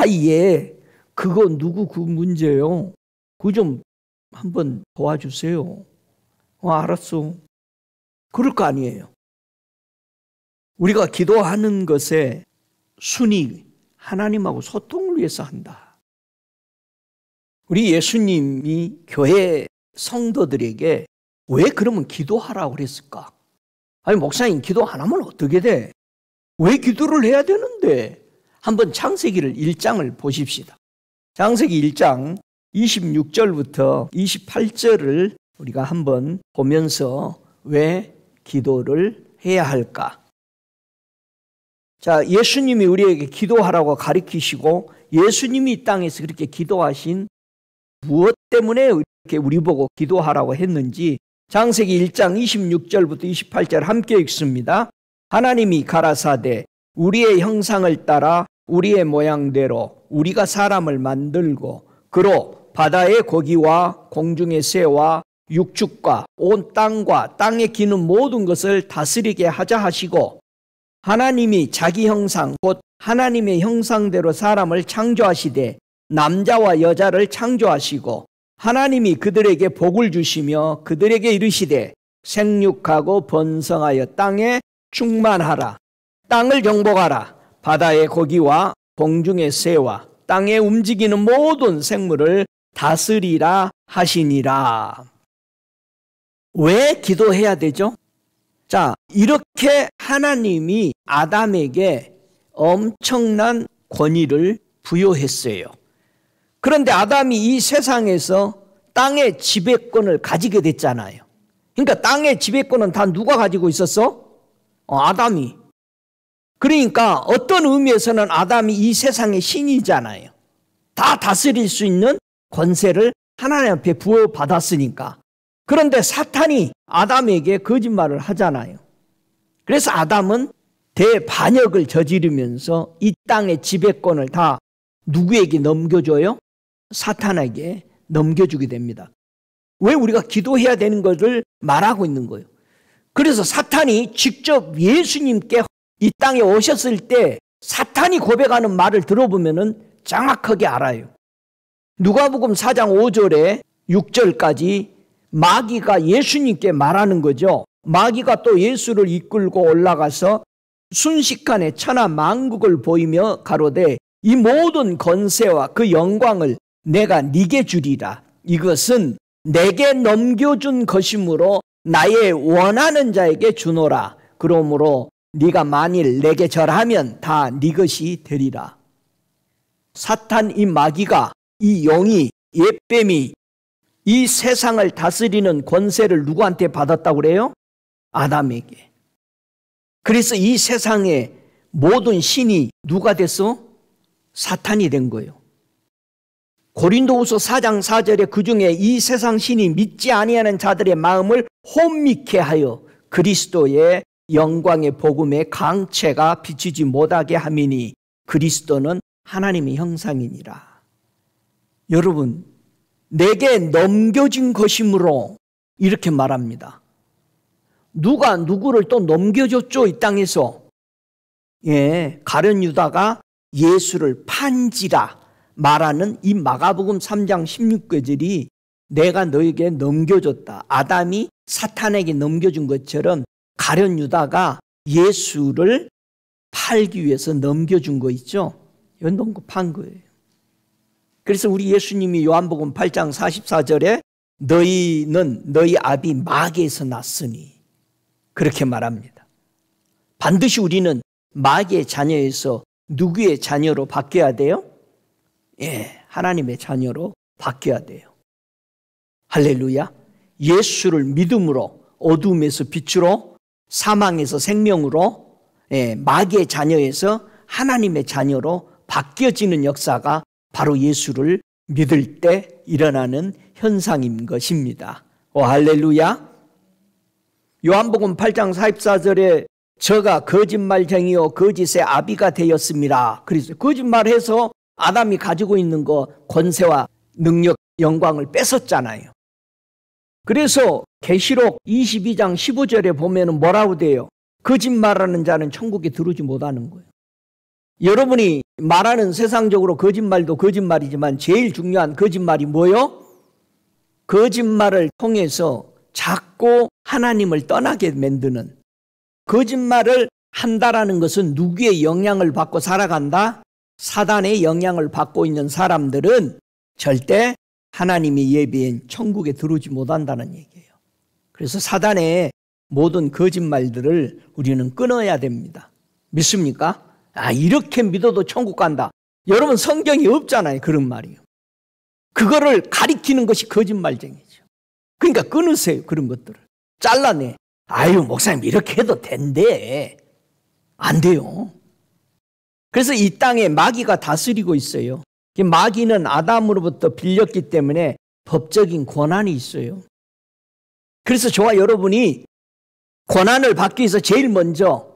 S1: 예. 그거 누구 그 문제요. 그거 좀 한번 도와주세요. 알았어. 그럴 거 아니에요. 우리가 기도하는 것에 순위 하나님하고 소통을 위해서 한다. 우리 예수님이 교회 성도들에게 왜 그러면 기도하라고 그랬을까? 아니 목사님 기도 안 하면 어떻게 돼? 왜 기도를 해야 되는데? 한번 창세기를 1장을 보십시다. 창세기 1장 26절부터 28절을 우리가 한번 보면서 왜 기도를 해야 할까? 자, 예수님이 우리에게 기도하라고 가르치시고 예수님이 이 땅에서 그렇게 기도하신 무엇 때문에 이렇게 우리 보고 기도하라고 했는지 창세기 1장 26절부터 28절 함께 읽습니다. 하나님이 가라사대 우리의 형상을 따라 우리의 모양대로 우리가 사람을 만들고 그로 바다의 고기와 공중의 새와 육축과 온 땅과 땅에 기는 모든 것을 다스리게 하자 하시고 하나님이 자기 형상 곧 하나님의 형상대로 사람을 창조하시되 남자와 여자를 창조하시고 하나님이 그들에게 복을 주시며 그들에게 이르시되 생육하고 번성하여 땅에 충만하라 땅을 정복하라 바다의 고기와 공중의 새와 땅에 움직이는 모든 생물을 다스리라 하시니라. 왜 기도해야 되죠? 자, 이렇게 하나님이 아담에게 엄청난 권위를 부여했어요. 그런데 아담이 이 세상에서 땅의 지배권을 가지게 됐잖아요. 그러니까 땅의 지배권은 다 누가 가지고 있었어? 아담이. 그러니까 어떤 의미에서는 아담이 이 세상의 신이잖아요. 다 다스릴 수 있는 권세를 하나님 앞에 부여받았으니까. 그런데 사탄이 아담에게 거짓말을 하잖아요. 그래서 아담은 대반역을 저지르면서 이 땅의 지배권을 다 누구에게 넘겨줘요? 사탄에게 넘겨주게 됩니다. 왜 우리가 기도해야 되는 것을 말하고 있는 거예요. 그래서 사탄이 직접 예수님께 이 땅에 오셨을 때 사탄이 고백하는 말을 들어보면 정확하게 알아요. 누가복음 4장 5절에 6절까지 마귀가 예수님께 말하는 거죠. 마귀가 또 예수를 이끌고 올라가서 순식간에 천하 만국을 보이며 가로되 이 모든 권세와 그 영광을 내가 네게 주리라. 이것은 내게 넘겨준 것이므로 나의 원하는 자에게 주노라. 그러므로 네가 만일 내게 절하면 다 네 것이 되리라. 사탄 이 마귀가 이 영이 옛뱀이 이 세상을 다스리는 권세를 누구한테 받았다고 그래요? 아담에게. 그래서 이 세상의 모든 신이 누가 됐어? 사탄이 된 거예요. 고린도후서 4장 4절에 그중에 이 세상 신이 믿지 아니하는 자들의 마음을 혼미케 하여 그리스도의 영광의 복음의 강체가 비치지 못하게 함이니 그리스도는 하나님의 형상이니라. 여러분, 내게 넘겨진 것이므로 이렇게 말합니다. 누가 누구를 또 넘겨줬죠, 이 땅에서. 가룟 유다가 예수를 판지라 말하는 이 마가복음 3장 16절이 내가 너에게 넘겨줬다. 아담이 사탄에게 넘겨준 것처럼 가룟 유다가 예수를 팔기 위해서 넘겨준 거 있죠? 이건 넘겨판 거예요. 그래서 우리 예수님이 요한복음 8장 44절에 너희는 너희 아비 마귀에서 났으니 그렇게 말합니다. 반드시 우리는 마귀의 자녀에서 누구의 자녀로 바뀌어야 돼요? 하나님의 자녀로 바뀌어야 돼요. 할렐루야. 예수를 믿음으로 어둠에서 빛으로 사망에서 생명으로 마귀의 자녀에서 하나님의 자녀로 바뀌어지는 역사가 바로 예수를 믿을 때 일어나는 현상인 것입니다. 할렐루야. 요한복음 8장 44절에 저가 거짓말쟁이요 거짓의 아비가 되었습니다. 그래서 거짓말해서 아담이 가지고 있는 거 권세와 능력, 영광을 뺏었잖아요. 그래서 계시록 22장 15절에 보면 뭐라고 돼요? 거짓말하는 자는 천국에 들어오지 못하는 거예요. 여러분이 말하는 세상적으로 거짓말도 거짓말이지만 제일 중요한 거짓말이 뭐예요? 거짓말을 통해서 자꾸 하나님을 떠나게 만드는, 거짓말을 한다라는 것은 누구의 영향을 받고 살아간다? 사단의 영향을 받고 있는 사람들은 절대 하나님이 예비한 천국에 들어오지 못한다는 얘기예요. 그래서 사단의 모든 거짓말들을 우리는 끊어야 됩니다. 믿습니까? 이렇게 믿어도 천국 간다. 여러분 성경이 없잖아요. 그런 말이요. 그거를 가리키는 것이 거짓말쟁이죠. 그러니까 끊으세요. 그런 것들을. 잘라내. 목사님 이렇게 해도 된대. 안 돼요. 그래서 이 땅에 마귀가 다스리고 있어요. 마귀는 아담으로부터 빌렸기 때문에 법적인 권한이 있어요. 그래서 저와 여러분이 권한을 받기 위해서 제일 먼저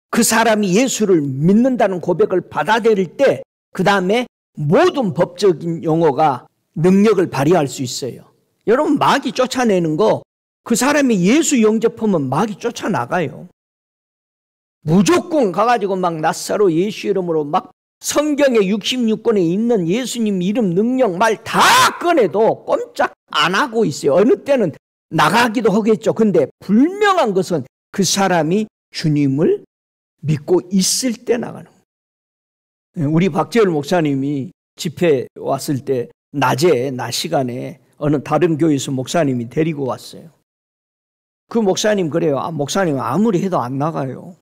S1: 그 사람이 예수를 믿는다는 고백을 받아들일 때 그 다음에 모든 법적인 용어가 능력을 발휘할 수 있어요. 여러분 마귀 쫓아내는 거 그 사람이 예수 영접하면 마귀 쫓아나가요. 무조건 가가지고 막 나사로 예수 이름으로 막 성경에 66권에 있는 예수님 이름 능력 말 다 꺼내도 꼼짝 안 하고 있어요. 어느 때는 나가기도 하겠죠. 근데 분명한 것은 그 사람이 주님을 믿고 있을 때 나가는 거예요. 우리 박재열 목사님이 집회 왔을 때 낮 시간에 어느 다른 교회에서 목사님이 데리고 왔어요. 그 목사님 그래요. 목사님 아무리 해도 안 나가요.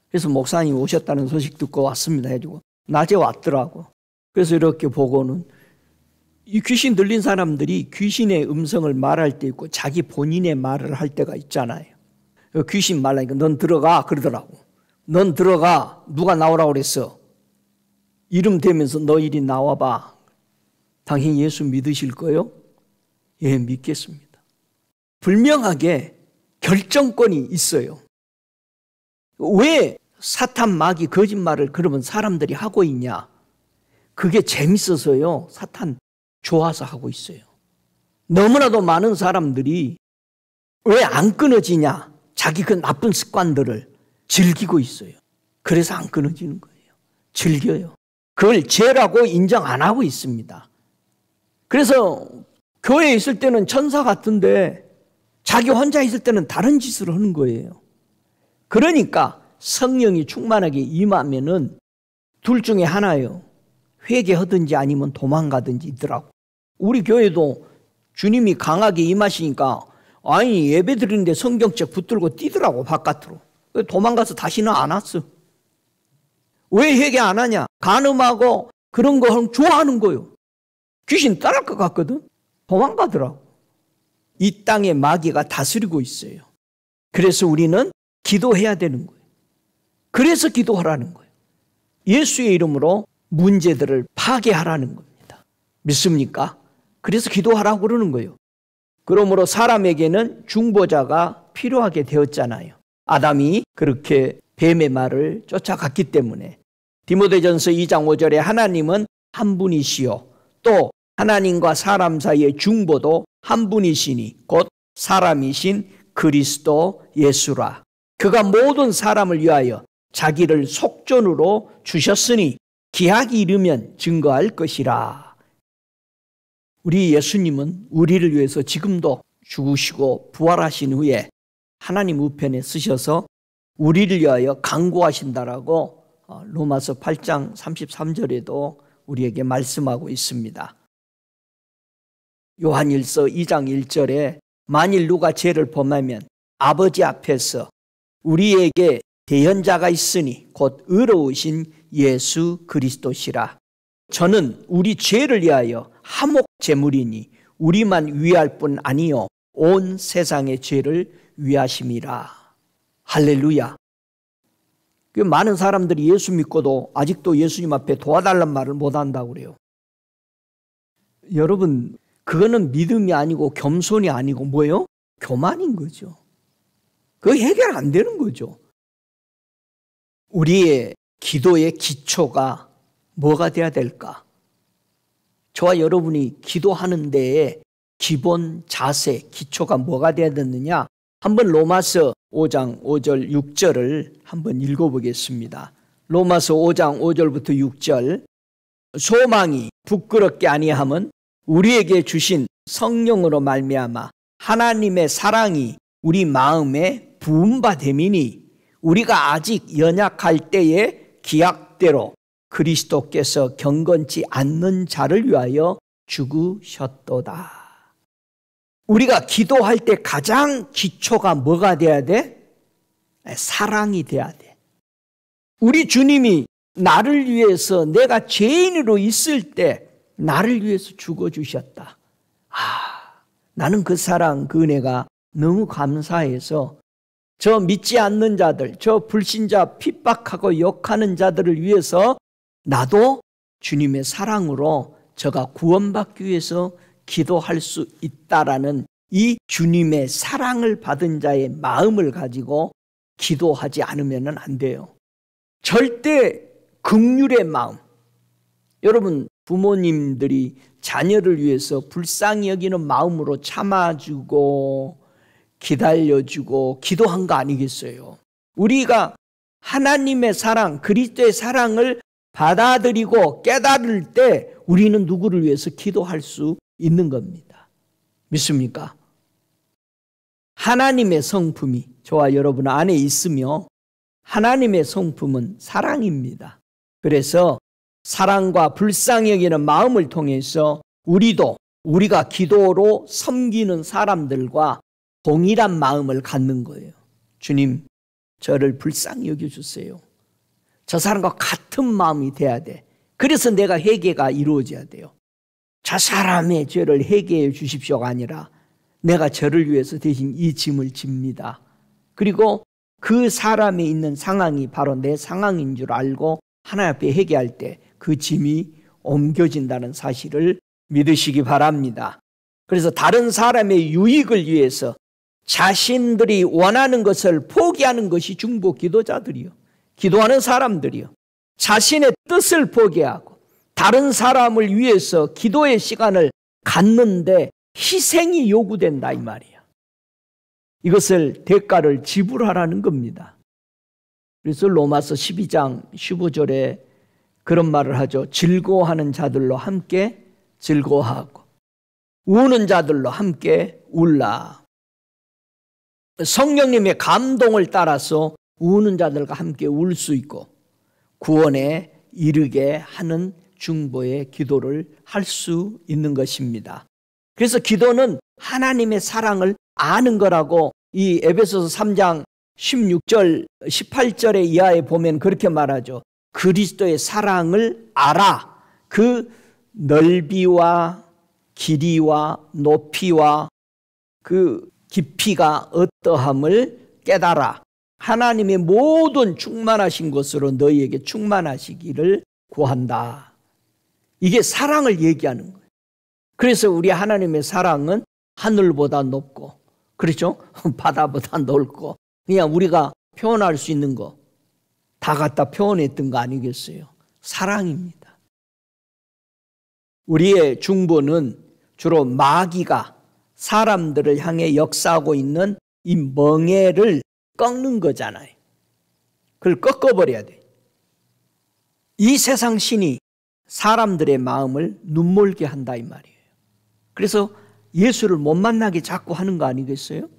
S1: 그래서 목사님 오셨다는 소식 듣고 왔습니다 해주고 낮에 왔더라고. 그래서 이렇게 보고는 이 귀신 들린 사람들이 귀신의 음성을 말할 때 있고 자기 본인의 말을 할 때가 있잖아요. 귀신 말하니까 넌 들어가 그러더라고. 넌 들어가. 누가 나오라고 그랬어. 이름 대면서 너 이리 나와봐. 당신 예수 믿으실 거요? 예, 믿겠습니다. 분명하게 결정권이 있어요. 왜 사탄 마귀 거짓말을 그러면 사람들이 하고 있냐? 그게 재밌어서요. 사탄 좋아서 하고 있어요. 너무나도 많은 사람들이 왜 안 끊어지냐? 자기 그 나쁜 습관들을 즐기고 있어요. 그래서 안 끊어지는 거예요. 즐겨요. 그걸 죄라고 인정 안 하고 있습니다. 그래서 교회에 있을 때는 천사 같은데 자기 혼자 있을 때는 다른 짓을 하는 거예요. 그러니까 성령이 충만하게 임하면은 둘 중에 하나예요. 회개하든지 아니면 도망가든지 있더라고. 우리 교회도 주님이 강하게 임하시니까 예배 드리는데 성경책 붙들고 뛰더라고 바깥으로. 도망가서 다시는 안 왔어. 왜 회개 안 하냐? 간음하고 그런 거 하면 좋아하는 거요. 귀신 따를 것 같거든. 도망가더라고. 이 땅에 마귀가 다스리고 있어요. 그래서 우리는 기도해야 되는 거예요. 그래서 기도하라는 거예요. 예수의 이름으로 문제들을 파괴하라는 겁니다. 믿습니까? 그래서 기도하라고 그러는 거예요. 그러므로 사람에게는 중보자가 필요하게 되었잖아요. 아담이 그렇게 뱀의 말을 쫓아갔기 때문에. 디모데전서 2장 5절에 하나님은 한 분이시요 또 하나님과 사람 사이의 중보도 한 분이시니 곧 사람이신 그리스도 예수라. 그가 모든 사람을 위하여 자기를 속전으로 주셨으니 기약이 이르면 증거할 것이라. 우리 예수님은 우리를 위해서 지금도 죽으시고 부활하신 후에 하나님 우편에 쓰셔서 우리를 위하여 간구하신다라고 로마서 8장 33절에도 우리에게 말씀하고 있습니다. 요한일서 2장 1절에 만일 누가 죄를 범하면 아버지 앞에서 우리에게 대언자가 있으니 곧 의로우신 예수 그리스도시라. 저는 우리 죄를 위하여 화목 제물이니 우리만 위할 뿐 아니요 온 세상의 죄를 위하심이라. 할렐루야. 많은 사람들이 예수 믿고도 아직도 예수님 앞에 도와달란 말을 못한다고 그래요. 여러분 그거는 믿음이 아니고 겸손이 아니고 뭐예요? 교만인 거죠. 그거 해결 안 되는 거죠. 우리의 기도의 기초가 뭐가 돼야 될까? 저와 여러분이 기도하는 데에 기본 자세, 기초가 뭐가 돼야 되느냐? 한번 로마서 5장 5절 6절을 한번 읽어보겠습니다. 로마서 5장 5절부터 6절. 소망이 부끄럽게 아니함은 우리에게 주신 성령으로 말미암아 하나님의 사랑이 우리 마음에 부음받음이니 우리가 아직 연약할 때에 기약대로 그리스도께서 경건치 않는 자를 위하여 죽으셨도다. 우리가 기도할 때 가장 기초가 뭐가 돼야 돼? 사랑이 돼야 돼. 우리 주님이 나를 위해서 내가 죄인으로 있을 때 나를 위해서 죽어주셨다. 나는 그 사랑, 그 은혜가 너무 감사해서 저 믿지 않는 자들, 저 불신자 핍박하고 욕하는 자들을 위해서 나도 주님의 사랑으로 저가 구원받기 위해서 기도할 수 있다라는 이 주님의 사랑을 받은 자의 마음을 가지고 기도하지 않으면 안 돼요. 절대 긍휼의 마음. 여러분, 부모님들이 자녀를 위해서 불쌍히 여기는 마음으로 참아주고 기다려주고 기도한 거 아니겠어요? 우리가 하나님의 사랑, 그리스도의 사랑을 받아들이고 깨달을 때 우리는 누구를 위해서 기도할 수 있는 겁니다. 믿습니까? 하나님의 성품이 저와 여러분 안에 있으며 하나님의 성품은 사랑입니다. 그래서 사랑과 불쌍히 여기는 마음을 통해서 우리가 기도로 섬기는 사람들과 동일한 마음을 갖는 거예요. 주님, 저를 불쌍히 여겨주세요. 저 사람과 같은 마음이 돼야 돼. 그래서 내가 회개가 이루어져야 돼요. 저 사람의 죄를 회개해 주십시오가 아니라 내가 저를 위해서 대신 이 짐을 집니다. 그리고 그 사람에 있는 상황이 바로 내 상황인 줄 알고 하나님 앞에 회개할 때 그 짐이 옮겨진다는 사실을 믿으시기 바랍니다. 그래서 다른 사람의 유익을 위해서 자신들이 원하는 것을 포기하는 것이 중보 기도자들이요. 기도하는 사람들이요. 자신의 뜻을 포기하고 다른 사람을 위해서 기도의 시간을 갖는데 희생이 요구된다 이 말이야. 이것을 대가를 지불하라는 겁니다. 그래서 로마서 12장 15절에 그런 말을 하죠. 즐거워하는 자들로 함께 즐거워하고 우는 자들로 함께 울라. 성령님의 감동을 따라서 우는 자들과 함께 울 수 있고 구원에 이르게 하는 중보의 기도를 할 수 있는 것입니다. 그래서 기도는 하나님의 사랑을 아는 거라고 이 에베소서 3장 16절 18절의 이하에 보면 그렇게 말하죠. 그리스도의 사랑을 알아. 그 넓이와 길이와 높이와 그 깊이가 어떠함을 깨달아. 하나님의 모든 충만하신 것으로 너희에게 충만하시기를 구한다. 이게 사랑을 얘기하는 거예요. 그래서 우리 하나님의 사랑은 하늘보다 높고, 그렇죠? 바다보다 넓고, 그냥 우리가 표현할 수 있는 거 다 갖다 표현했던 거 아니겠어요? 사랑입니다. 우리의 중보는 주로 마귀가 사람들을 향해 역사하고 있는 이 멍에를 꺾는 거잖아요. 그걸 꺾어버려야 돼. 이 세상 신이 사람들의 마음을 눈멀게 한다 이 말이에요. 그래서 예수를 못 만나게 자꾸 하는 거 아니겠어요?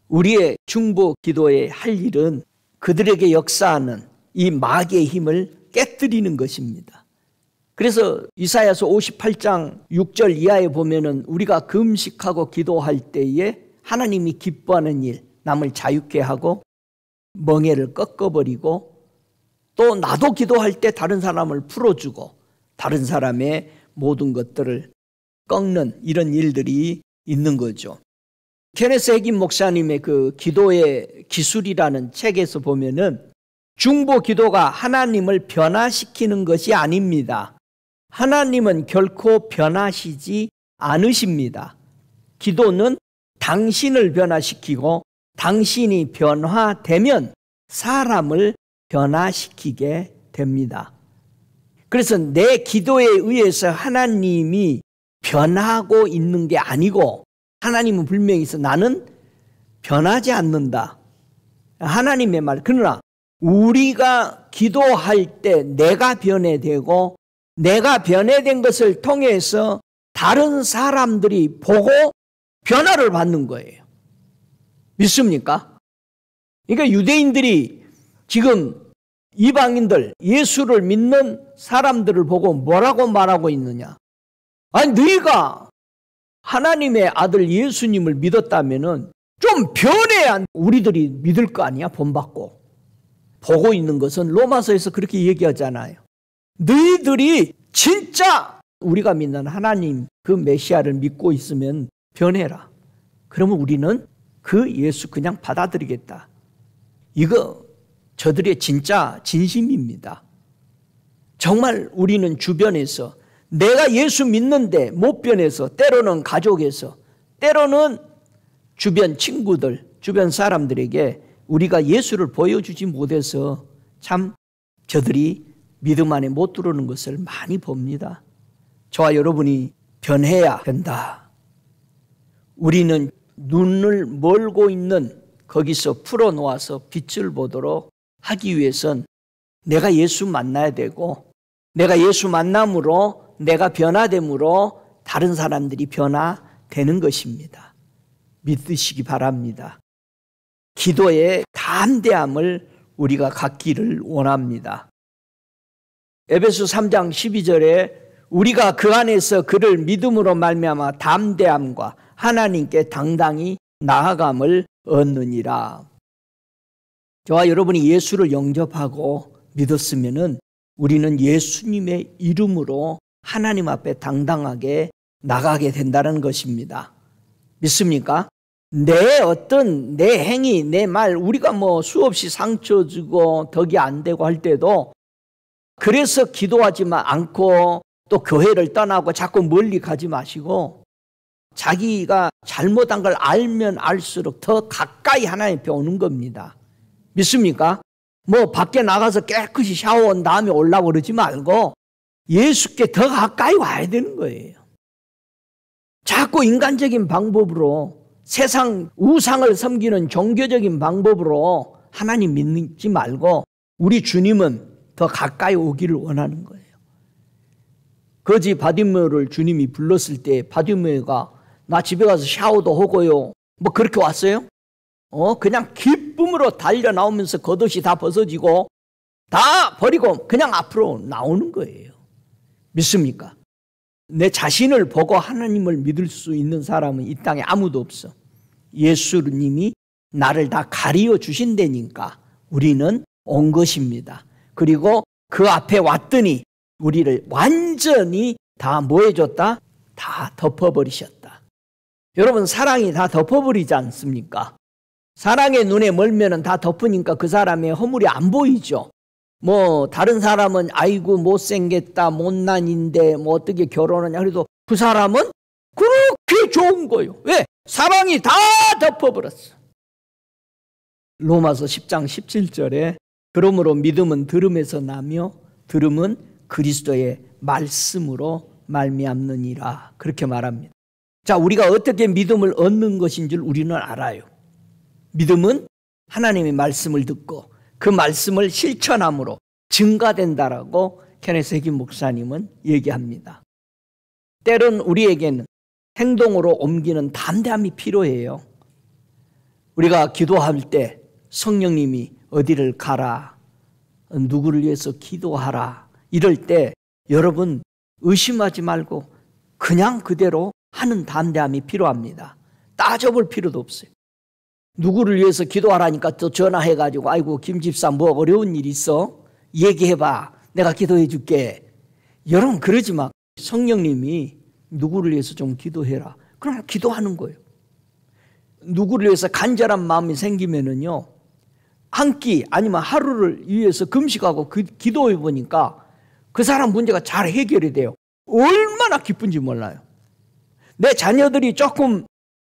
S1: 우리의 중보 기도에 할 일은 그들에게 역사하는 이 마귀의 힘을 깨뜨리는 것입니다. 그래서 이사야서 58장 6절 이하에 보면은 우리가 금식하고 기도할 때에 하나님이 기뻐하는 일, 남을 자유케 하고 멍에를 꺾어버리고 또 나도 기도할 때 다른 사람을 풀어주고 다른 사람의 모든 것들을 꺾는 이런 일들이 있는 거죠. 케네스 해긴 목사님의 그 기도의 기술이라는 책에서 보면은 중보 기도가 하나님을 변화시키는 것이 아닙니다. 하나님은 결코 변하시지 않으십니다. 기도는 당신을 변화시키고 당신이 변화되면 사람을 변화시키게 됩니다. 그래서 내 기도에 의해서 하나님이 변하고 있는 게 아니고 하나님은 분명히 있어 나는 변하지 않는다. 하나님의 말. 그러나 우리가 기도할 때 내가 변해되고 내가 변해된 것을 통해서 다른 사람들이 보고 변화를 받는 거예요. 믿습니까? 그러니까 유대인들이 지금 이방인들, 예수를 믿는 사람들을 보고 뭐라고 말하고 있느냐? 아니, 너희가 하나님의 아들 예수님을 믿었다면은 좀 변해야 우리들이 믿을 거 아니야? 본받고. 보고 있는 것은 로마서에서 그렇게 얘기하잖아요. 너희들이 진짜 우리가 믿는 하나님 그 메시아를 믿고 있으면 변해라. 그러면 우리는 그 예수 그냥 받아들이겠다. 이거 저들의 진짜 진심입니다. 정말 우리는 주변에서 내가 예수 믿는데 못 변해서, 때로는 가족에서, 때로는 주변 친구들, 주변 사람들에게 우리가 예수를 보여주지 못해서 참 저들이 믿음 안에 못 들어오는 것을 많이 봅니다. 저와 여러분이 변해야 된다. 우리는 눈을 멀고 있는 거기서 풀어놓아서 빛을 보도록 하기 위해선 내가 예수 만나야 되고, 내가 예수 만남으로 내가 변화됨으로 다른 사람들이 변화되는 것입니다. 믿으시기 바랍니다. 기도의 담대함을 우리가 갖기를 원합니다. 에베소 3장 12절에 우리가 그 안에서 그를 믿음으로 말미암아 담대함과 하나님께 당당히 나아감을 얻느니라. 저와 여러분이 예수를 영접하고 믿었으면은 우리는 예수님의 이름으로 하나님 앞에 당당하게 나가게 된다는 것입니다. 믿습니까? 내 행위, 내 말, 우리가 수없이 상처 주고 덕이 안 되고 할 때도 그래서 기도하지만 않고 또 교회를 떠나고 자꾸 멀리 가지 마시고 자기가 잘못한 걸 알면 알수록 더 가까이 하나님 앞에 오는 겁니다. 믿습니까? 밖에 나가서 깨끗이 샤워한 다음에 오려고 그러지 말고 예수께 더 가까이 와야 되는 거예요. 자꾸 인간적인 방법으로 세상 우상을 섬기는 종교적인 방법으로 하나님 믿지 말고 우리 주님은 더 가까이 오기를 원하는 거예요. 거지 바디메오를 주님이 불렀을 때 바디메오가 나 집에 가서 샤워도 하고요. 그렇게 왔어요? 그냥 기쁨으로 달려 나오면서 겉옷이 다 벗어지고 다 버리고 그냥 앞으로 나오는 거예요. 믿습니까? 내 자신을 보고 하나님을 믿을 수 있는 사람은 이 땅에 아무도 없어. 예수님이 나를 다 가리워 주신다니까 우리는 온 것입니다. 그리고 그 앞에 왔더니 우리를 완전히 다 뭐 해줬다? 다 덮어버리셨다. 여러분, 사랑이 다 덮어버리지 않습니까? 사랑의 눈에 멀면은 다 덮으니까 그 사람의 허물이 안 보이죠. 다른 사람은 아이고 못생겼다, 못난인데 어떻게 결혼하냐 그래도 그 사람은 그렇게 좋은 거예요. 왜? 사랑이 다 덮어버렸어. 로마서 10장 17절에 그러므로 믿음은 들음에서 나며 들음은 그리스도의 말씀으로 말미암느니라 그렇게 말합니다. 자, 우리가 어떻게 믿음을 얻는 것인 줄 우리는 알아요. 믿음은 하나님의 말씀을 듣고 그 말씀을 실천함으로 증가된다라고 케네스 해긴 목사님은 얘기합니다. 때론 우리에게는 행동으로 옮기는 담대함이 필요해요. 우리가 기도할 때 성령님이 어디를 가라, 누구를 위해서 기도하라 이럴 때 여러분 의심하지 말고 그냥 그대로 하는 담대함이 필요합니다. 따져볼 필요도 없어요. 누구를 위해서 기도하라니까 또 전화해가지고 아이고 김 집사 어려운 일 있어? 얘기해봐. 내가 기도해 줄게. 여러분 그러지 마. 성령님이 누구를 위해서 좀 기도해라. 그럼 기도하는 거예요. 누구를 위해서 간절한 마음이 생기면은요, 한 끼 아니면 하루를 위해서 금식하고 기도해 보니까 그 사람 문제가 잘 해결이 돼요. 얼마나 기쁜지 몰라요. 내 자녀들이 조금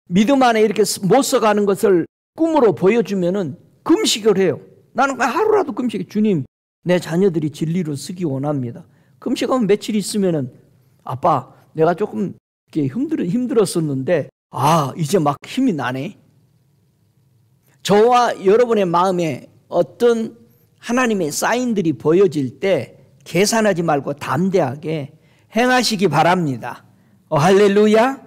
S1: 믿음 안에 이렇게 못 써가는 것을 꿈으로 보여주면은 금식을 해요. 나는 하루라도 금식해. 주님, 내 자녀들이 진리로 쓰기 원합니다. 금식하면 며칠 있으면은 아빠, 내가 조금 이렇게 힘들었었는데 이제 막 힘이 나네. 저와 여러분의 마음에 어떤 하나님의 사인들이 보여질 때 계산하지 말고 담대하게 행하시기 바랍니다. 할렐루야.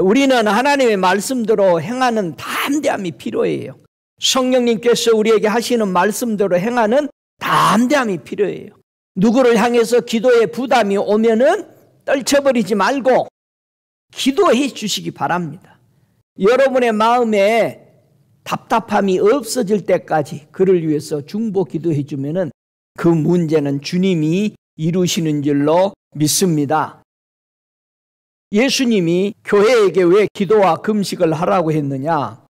S1: 우리는 하나님의 말씀대로 행하는 담대함이 필요해요. 성령님께서 우리에게 하시는 말씀대로 행하는 담대함이 필요해요. 누구를 향해서 기도에 부담이 오면은 떨쳐버리지 말고 기도해 주시기 바랍니다. 여러분의 마음에 답답함이 없어질 때까지 그를 위해서 중보 기도해 주면은 그 문제는 주님이 이루시는 줄로 믿습니다. 예수님이 교회에게 왜 기도와 금식을 하라고 했느냐?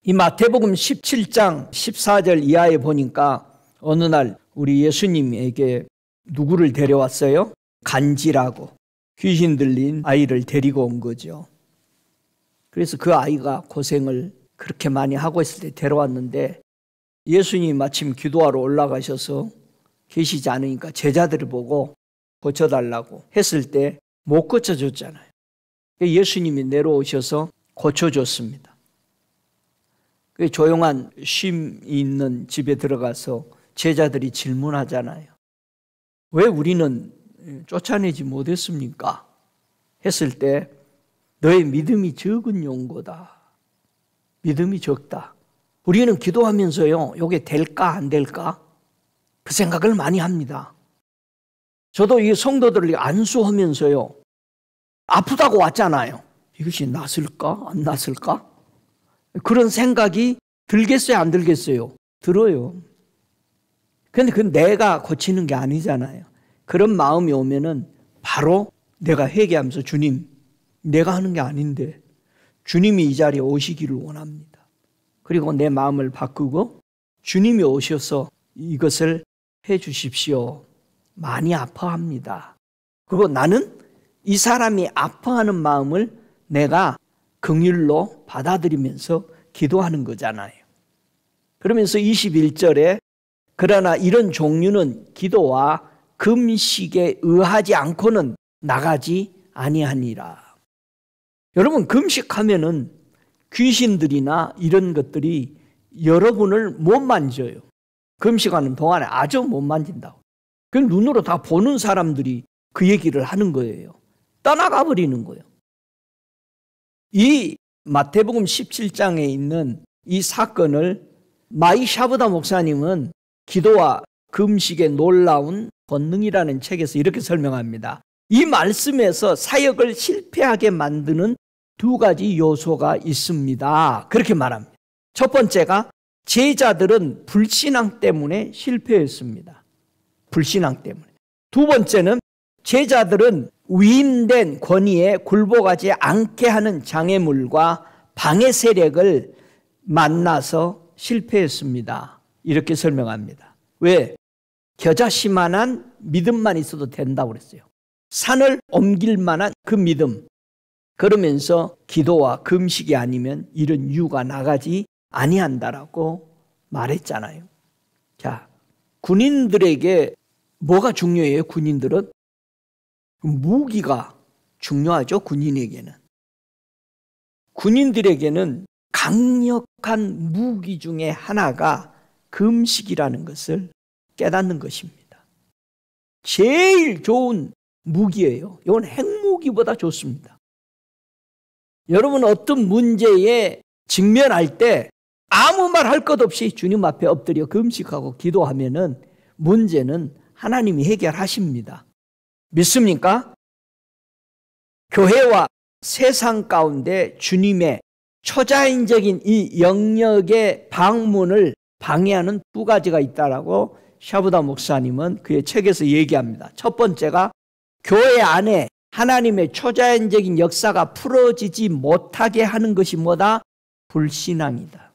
S1: 이 마태복음 17장 14절 이하에 보니까 어느 날 우리 예수님에게 누구를 데려왔어요? 간지라고 귀신 들린 아이를 데리고 온 거죠. 그래서 그 아이가 고생을 그렇게 많이 하고 있을 때 데려왔는데 예수님이 마침 기도하러 올라가셔서 계시지 않으니까 제자들을 보고 고쳐달라고 했을 때 못 고쳐줬잖아요. 예수님이 내려오셔서 고쳐줬습니다. 조용한 쉼이 있는 집에 들어가서 제자들이 질문하잖아요. 왜 우리는 쫓아내지 못했습니까? 했을 때 너의 믿음이 적은 용고다. 믿음이 적다. 우리는 기도하면서요, 이게 될까 안 될까? 그 생각을 많이 합니다. 저도 이 성도들을 안수하면서요, 아프다고 왔잖아요. 이것이 낫을까? 안 낫을까? 그런 생각이 들겠어요? 안 들겠어요? 들어요. 근데 그건 내가 고치는 게 아니잖아요. 그런 마음이 오면은 바로 내가 회개하면서 주님, 내가 하는 게 아닌데 주님이 이 자리에 오시기를 원합니다. 그리고 내 마음을 바꾸고 주님이 오셔서 이것을 해 주십시오. 많이 아파합니다. 그리고 나는 이 사람이 아파하는 마음을 내가 긍휼로 받아들이면서 기도하는 거잖아요. 그러면서 21절에 그러나 이런 종류는 기도와 금식에 의하지 않고는 나가지 아니하니라. 여러분, 금식하면은 귀신들이나 이런 것들이 여러분을 못 만져요. 금식하는 동안에 아주 못 만진다고. 그 눈으로 다 보는 사람들이 그 얘기를 하는 거예요. 떠나가 버리는 거예요. 이 마태복음 17장에 있는 이 사건을 마이 샤브다 목사님은 기도와 금식의 놀라운 권능이라는 책에서 이렇게 설명합니다. 이 말씀에서 사역을 실패하게 만드는 두 가지 요소가 있습니다. 그렇게 말합니다. 첫 번째가 제자들은 불신앙 때문에 실패했습니다. 불신앙 때문에. 두 번째는 제자들은 위임된 권위에 굴복하지 않게 하는 장애물과 방해 세력을 만나서 실패했습니다. 이렇게 설명합니다. 왜? 겨자씨만한 믿음만 있어도 된다고 그랬어요. 산을 옮길 만한 그 믿음. 그러면서 기도와 금식이 아니면 이런 유가 나가지 아니한다라고 말했잖아요. 자, 군인들에게 뭐가 중요해요? 군인들은 무기가 중요하죠. 군인에게는. 군인들에게는 강력한 무기 중에 하나가 금식이라는 것을 깨닫는 것입니다. 제일 좋은 무기예요. 이건 핵무기보다 좋습니다. 여러분, 어떤 문제에 직면할 때 아무 말 할 것 없이 주님 앞에 엎드려 금식하고 기도하면은 문제는 하나님이 해결하십니다. 믿습니까? 교회와 세상 가운데 주님의 초자연적인 이 영역의 방문을 방해하는 두 가지가 있다라고 샤브다 목사님은 그의 책에서 얘기합니다. 첫 번째가 교회 안에 하나님의 초자연적인 역사가 풀어지지 못하게 하는 것이 뭐다? 불신앙이다.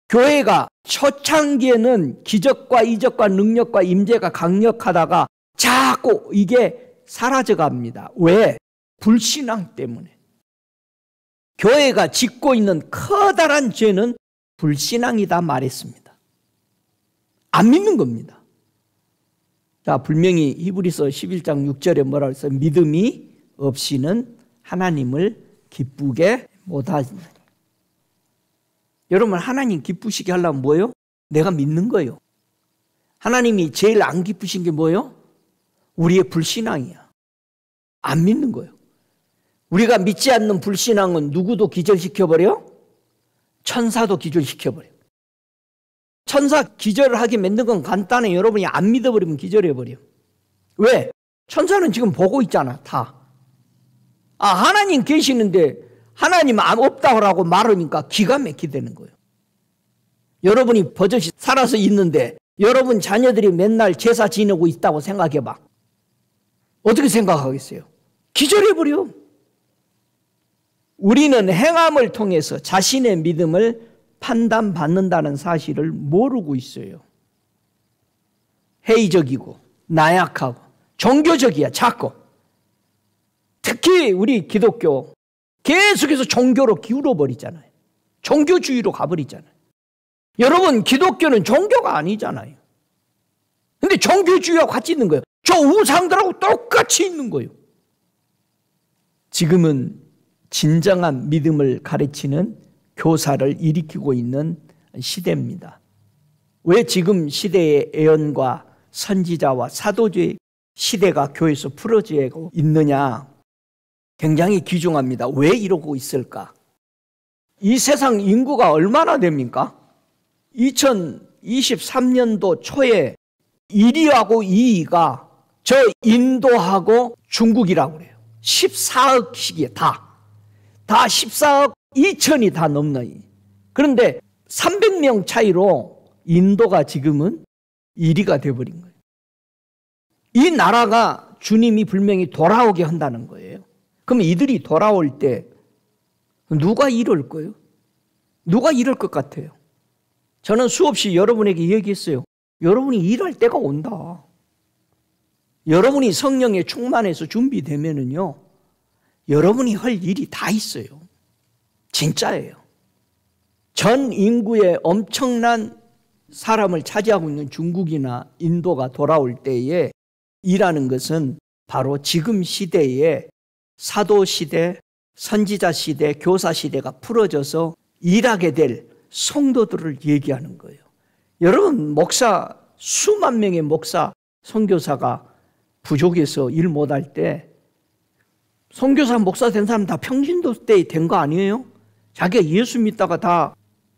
S1: 교회가 초창기에는 기적과 이적과 능력과 임재가 강력하다가 자꾸 이게 사라져갑니다. 왜? 불신앙 때문에. 교회가 짓고 있는 커다란 죄는 불신앙이다 말했습니다. 안 믿는 겁니다. 자, 분명히 히브리서 11장 6절에 뭐라고 했어요? 믿음이 없이는 하나님을 기쁘게 못하느니. 여러분, 하나님 기쁘시게 하려면 뭐예요? 내가 믿는 거예요. 하나님이 제일 안 기쁘신 게 뭐예요? 우리의 불신앙이야. 안 믿는 거예요. 우리가 믿지 않는 불신앙은 누구도 기절시켜버려? 천사도 기절시켜버려. 천사 기절을 하게 만든 건 간단해. 여러분이 안 믿어버리면 기절해버려. 왜? 천사는 지금 보고 있잖아, 다. 하나님 계시는데 하나님 없다고 말하니까 기가 막히다는 거예요. 여러분이 버젓이 살아서 있는데 여러분 자녀들이 맨날 제사 지내고 있다고 생각해봐. 어떻게 생각하겠어요? 기절해버려. 우리는 행함을 통해서 자신의 믿음을 판단받는다는 사실을 모르고 있어요. 회의적이고 나약하고 종교적이야 자꾸. 특히 우리 기독교 계속해서 종교로 기울어버리잖아요. 종교주의로 가버리잖아요. 여러분 기독교는 종교가 아니잖아요. 근데 종교주의와 같이 있는 거예요. 저 우상들하고 똑같이 있는 거예요. 지금은 진정한 믿음을 가르치는 교사를 일으키고 있는 시대입니다. 왜 지금 시대의 예언과 선지자와 사도주의 시대가 교회에서 풀어지고 있느냐? 굉장히 귀중합니다. 왜 이러고 있을까? 이 세상 인구가 얼마나 됩니까? 2023년도 초에 1위하고 2위가 저 인도하고 중국이라고 그래요. 14억씩이에요. 다 14억 2천이 다 넘는. 그런데 300명 차이로 인도가 지금은 1위가 돼버린 거예요. 이 나라가 주님이 분명히 돌아오게 한다는 거예요. 그럼 이들이 돌아올 때 누가 이럴 거예요? 누가 이럴 것 같아요? 저는 수없이 여러분에게 얘기했어요. 여러분이 일할 때가 온다. 여러분이 성령에 충만해서 준비되면은요, 여러분이 할 일이 다 있어요. 진짜예요. 전 인구의 엄청난 사람을 차지하고 있는 중국이나 인도가 돌아올 때에 일하는 것은 바로 지금 시대에 사도 시대, 선지자 시대, 교사 시대가 풀어져서 일하게 될 성도들을 얘기하는 거예요. 여러분, 목사, 수만 명의 목사, 선교사가 부족해서 일 못할 때 선교사, 목사 된 사람 다 평신도 때 된 거 아니에요? 자기가 예수 믿다가 다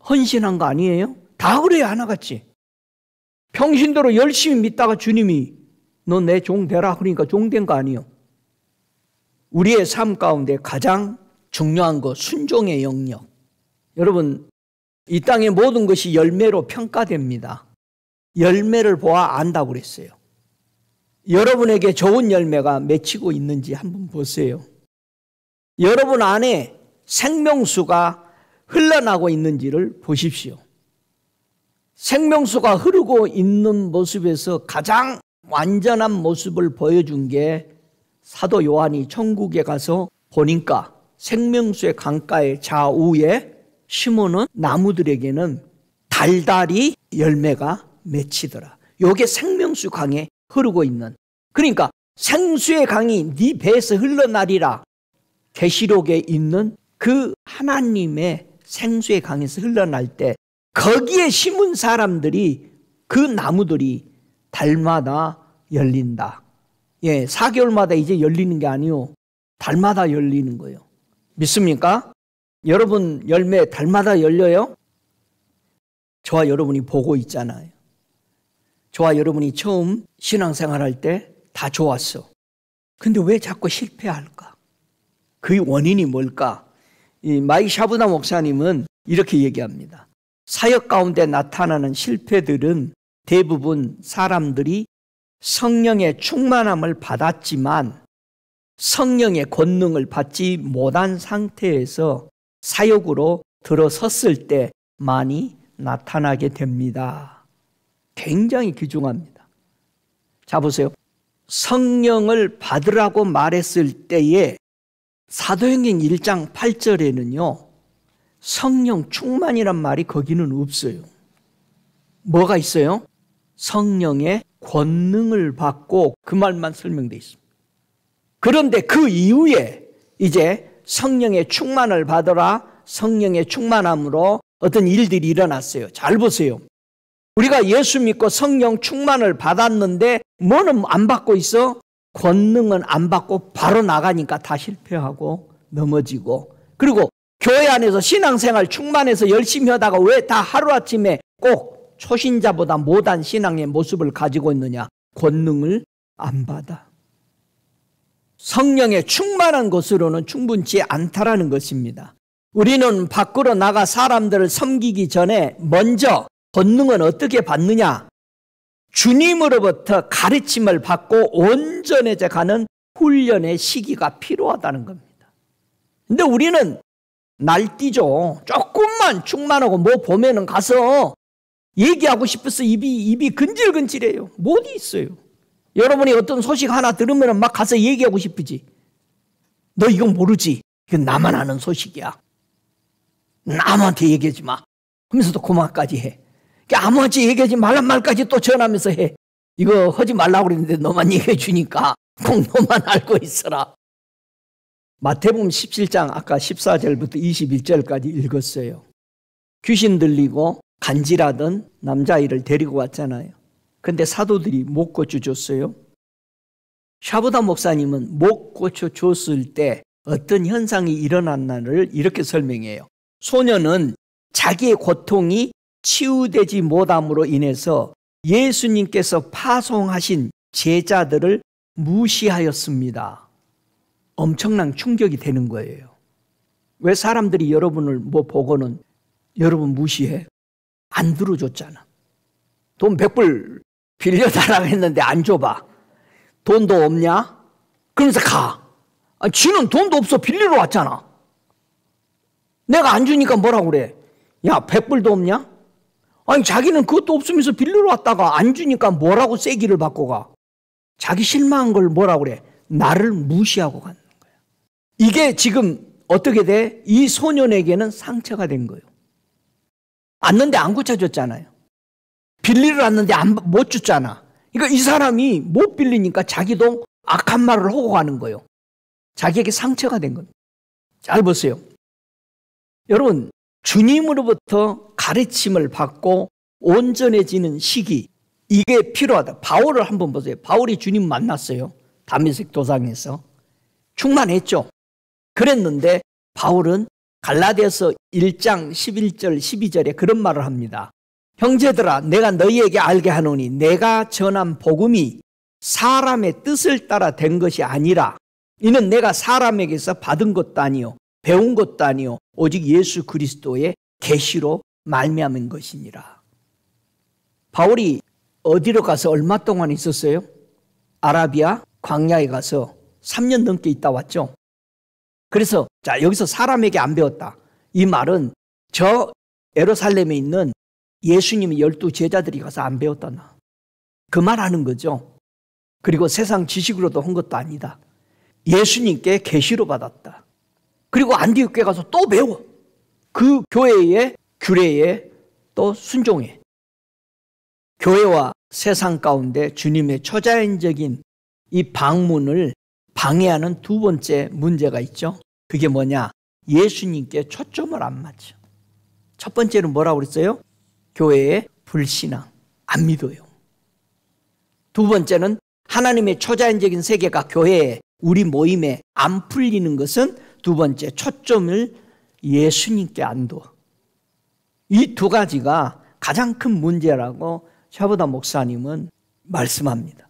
S1: 헌신한 거 아니에요? 다 그래야 하나같이. 평신도로 열심히 믿다가 주님이 너 내 종 되라 그러니까 종 된 거 아니에요? 우리의 삶 가운데 가장 중요한 거 순종의 영역. 여러분, 이 땅의 모든 것이 열매로 평가됩니다. 열매를 보아 안다고 그랬어요. 여러분에게 좋은 열매가 맺히고 있는지 한번 보세요. 여러분 안에 생명수가 흘러나고 있는지를 보십시오. 생명수가 흐르고 있는 모습에서 가장 완전한 모습을 보여준 게 사도 요한이 천국에 가서 보니까 생명수의 강가의 좌우에 심어놓은 나무들에게는 달달이 열매가 맺히더라. 요게 생명수 강에 흐르고 있는. 그러니까 생수의 강이 네 배에서 흘러나리라. 계시록에 있는 그 하나님의 생수의 강에서 흘러날 때 거기에 심은 사람들이, 그 나무들이 달마다 열린다. 예, 4개월마다 이제 열리는 게 아니요, 달마다 열리는 거예요. 믿습니까? 여러분 열매 달마다 열려요? 저와 여러분이 보고 있잖아요. 저와 여러분이 처음 신앙생활 할 때 다 좋았어. 근데 왜 자꾸 실패할까? 그 원인이 뭘까? 이 마이 샤브나 목사님은 이렇게 얘기합니다. 사역 가운데 나타나는 실패들은 대부분 사람들이 성령의 충만함을 받았지만 성령의 권능을 받지 못한 상태에서 사역으로 들어섰을 때 많이 나타나게 됩니다. 굉장히 귀중합니다. 자, 보세요. 성령을 받으라고 말했을 때에 사도행전 1장 8절에는요 성령 충만이란 말이 거기는 없어요. 뭐가 있어요? 성령의 권능을 받고, 그 말만 설명되어 있습니다. 그런데 그 이후에 이제 성령의 충만을 받으라, 성령의 충만함으로 어떤 일들이 일어났어요. 잘 보세요. 우리가 예수 믿고 성령 충만을 받았는데 뭐는 안 받고 있어? 권능은 안 받고 바로 나가니까 다 실패하고 넘어지고, 그리고 교회 안에서 신앙생활 충만해서 열심히 하다가 왜 다 하루아침에 꼭 초신자보다 못한 신앙의 모습을 가지고 있느냐? 권능을 안 받아. 성령에 충만한 것으로는 충분치 않다라는 것입니다. 우리는 밖으로 나가 사람들을 섬기기 전에 먼저 권능은 어떻게 받느냐? 주님으로부터 가르침을 받고 온전해져 가는 훈련의 시기가 필요하다는 겁니다. 근데 우리는 날뛰죠. 조금만 충만하고 뭐 보면은 가서 얘기하고 싶어서 입이 근질근질해요. 못 있어요. 여러분이 어떤 소식 하나 들으면 막 가서 얘기하고 싶으지. 너 이건 모르지? 이건 나만 아는 소식이야. 아무한테 얘기하지 마. 하면서도 그만까지 해. 아무한테 얘기하지 말란 말까지 또 전하면서 해. 이거 하지 말라고 그랬는데 너만 얘기해 주니까 꼭 너만 알고 있어라. 마태복음 17장 아까 14절부터 21절까지 읽었어요. 귀신 들리고 간질하던 남자아이를 데리고 왔잖아요. 근데 사도들이 못 고쳐줬어요. 샤보다 목사님은 못 고쳐줬을 때 어떤 현상이 일어났나를 이렇게 설명해요. 소녀는 자기의 고통이 치유되지 못함으로 인해서 예수님께서 파송하신 제자들을 무시하였습니다. 엄청난 충격이 되는 거예요. 왜 사람들이 여러분을 뭐 보고는 여러분 무시해? 안 들어줬잖아. 돈 100불 빌려달라고 했는데 안 줘봐. 돈도 없냐? 그러면서 가. 지는 돈도 없어 빌리러 왔잖아. 내가 안 주니까 뭐라고 그래? 야 100불도 없냐? 아니 자기는 그것도 없으면서 빌리러 왔다가 안 주니까 뭐라고 세기를 받고 가? 자기 실망한 걸 뭐라고 그래? 나를 무시하고 가는 거야. 이게 지금 어떻게 돼? 이 소년에게는 상처가 된 거예요. 왔는데 안 고쳐줬잖아요. 빌리러 왔는데 못 줬잖아. 그러니까 이 사람이 못 빌리니까 자기도 악한 말을 하고 가는 거예요. 자기에게 상처가 된 겁니다. 잘 보세요. 여러분, 주님으로부터 가르침을 받고 온전해지는 시기, 이게 필요하다. 바울을 한번 보세요. 바울이 주님 만났어요. 다메섹 도상에서. 충만했죠. 그랬는데 바울은 갈라디아서 1장 11절 12절에 그런 말을 합니다. 형제들아 내가 너희에게 알게 하노니 내가 전한 복음이 사람의 뜻을 따라 된 것이 아니라 이는 내가 사람에게서 받은 것도 아니요 배운 것도 아니요 오직 예수 그리스도의 계시로 말미암은 것이니라. 바울이 어디로 가서 얼마 동안 있었어요? 아라비아 광야에 가서 3년 넘게 있다 왔죠. 그래서 자 여기서 사람에게 안 배웠다. 이 말은 저 예루살렘에 있는 예수님의 12 제자들이 가서 안 배웠다. 그 말 하는 거죠. 그리고 세상 지식으로도 한 것도 아니다. 예수님께 계시로 받았다. 그리고 안디옥에 가서 또 배워. 그 교회의 규례에 또 순종해. 교회와 세상 가운데 주님의 초자연적인 이 방문을 방해하는 두 번째 문제가 있죠. 그게 뭐냐? 예수님께 초점을 안 맞죠. 첫 번째는 뭐라고 그랬어요? 교회의 불신앙, 안 믿어요. 두 번째는 하나님의 초자연적인 세계가 교회에 우리 모임에 안 풀리는 것은 두 번째 초점을 예수님께 안 둬. 이 두 가지가 가장 큰 문제라고 샤보다 목사님은 말씀합니다.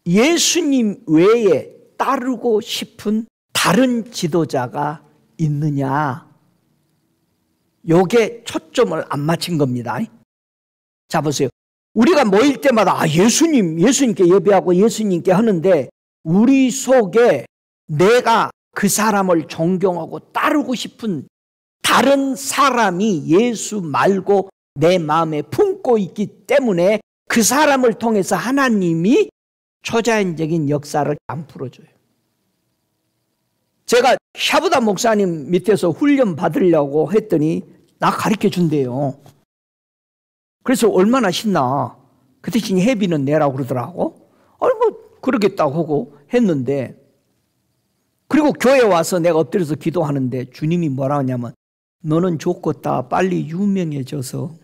S1: 예수님 외에 따르고 싶은 다른 지도자가 있느냐? 요게 초점을 안 맞춘 겁니다. 자 보세요. 우리가 모일 때마다 예수님께 예배하고 예수님께 하는데 우리 속에 내가 그 사람을 존경하고 따르고 싶은 다른 사람이 예수 말고 내 마음에 품고 있기 때문에 그 사람을 통해서 하나님이 초자연적인 역사를 안 풀어줘요. 제가 샤브다 목사님 밑에서 훈련 받으려고 했더니 나 가르쳐 준대요. 그래서 얼마나 신나. 그 대신 회비는 내라고 그러더라고. 뭐 그러겠다고 하고 했는데 그리고 교회 와서 내가 엎드려서 기도하는데 주님이 뭐라 하냐면 너는 좋겠다. 빨리 유명해져서.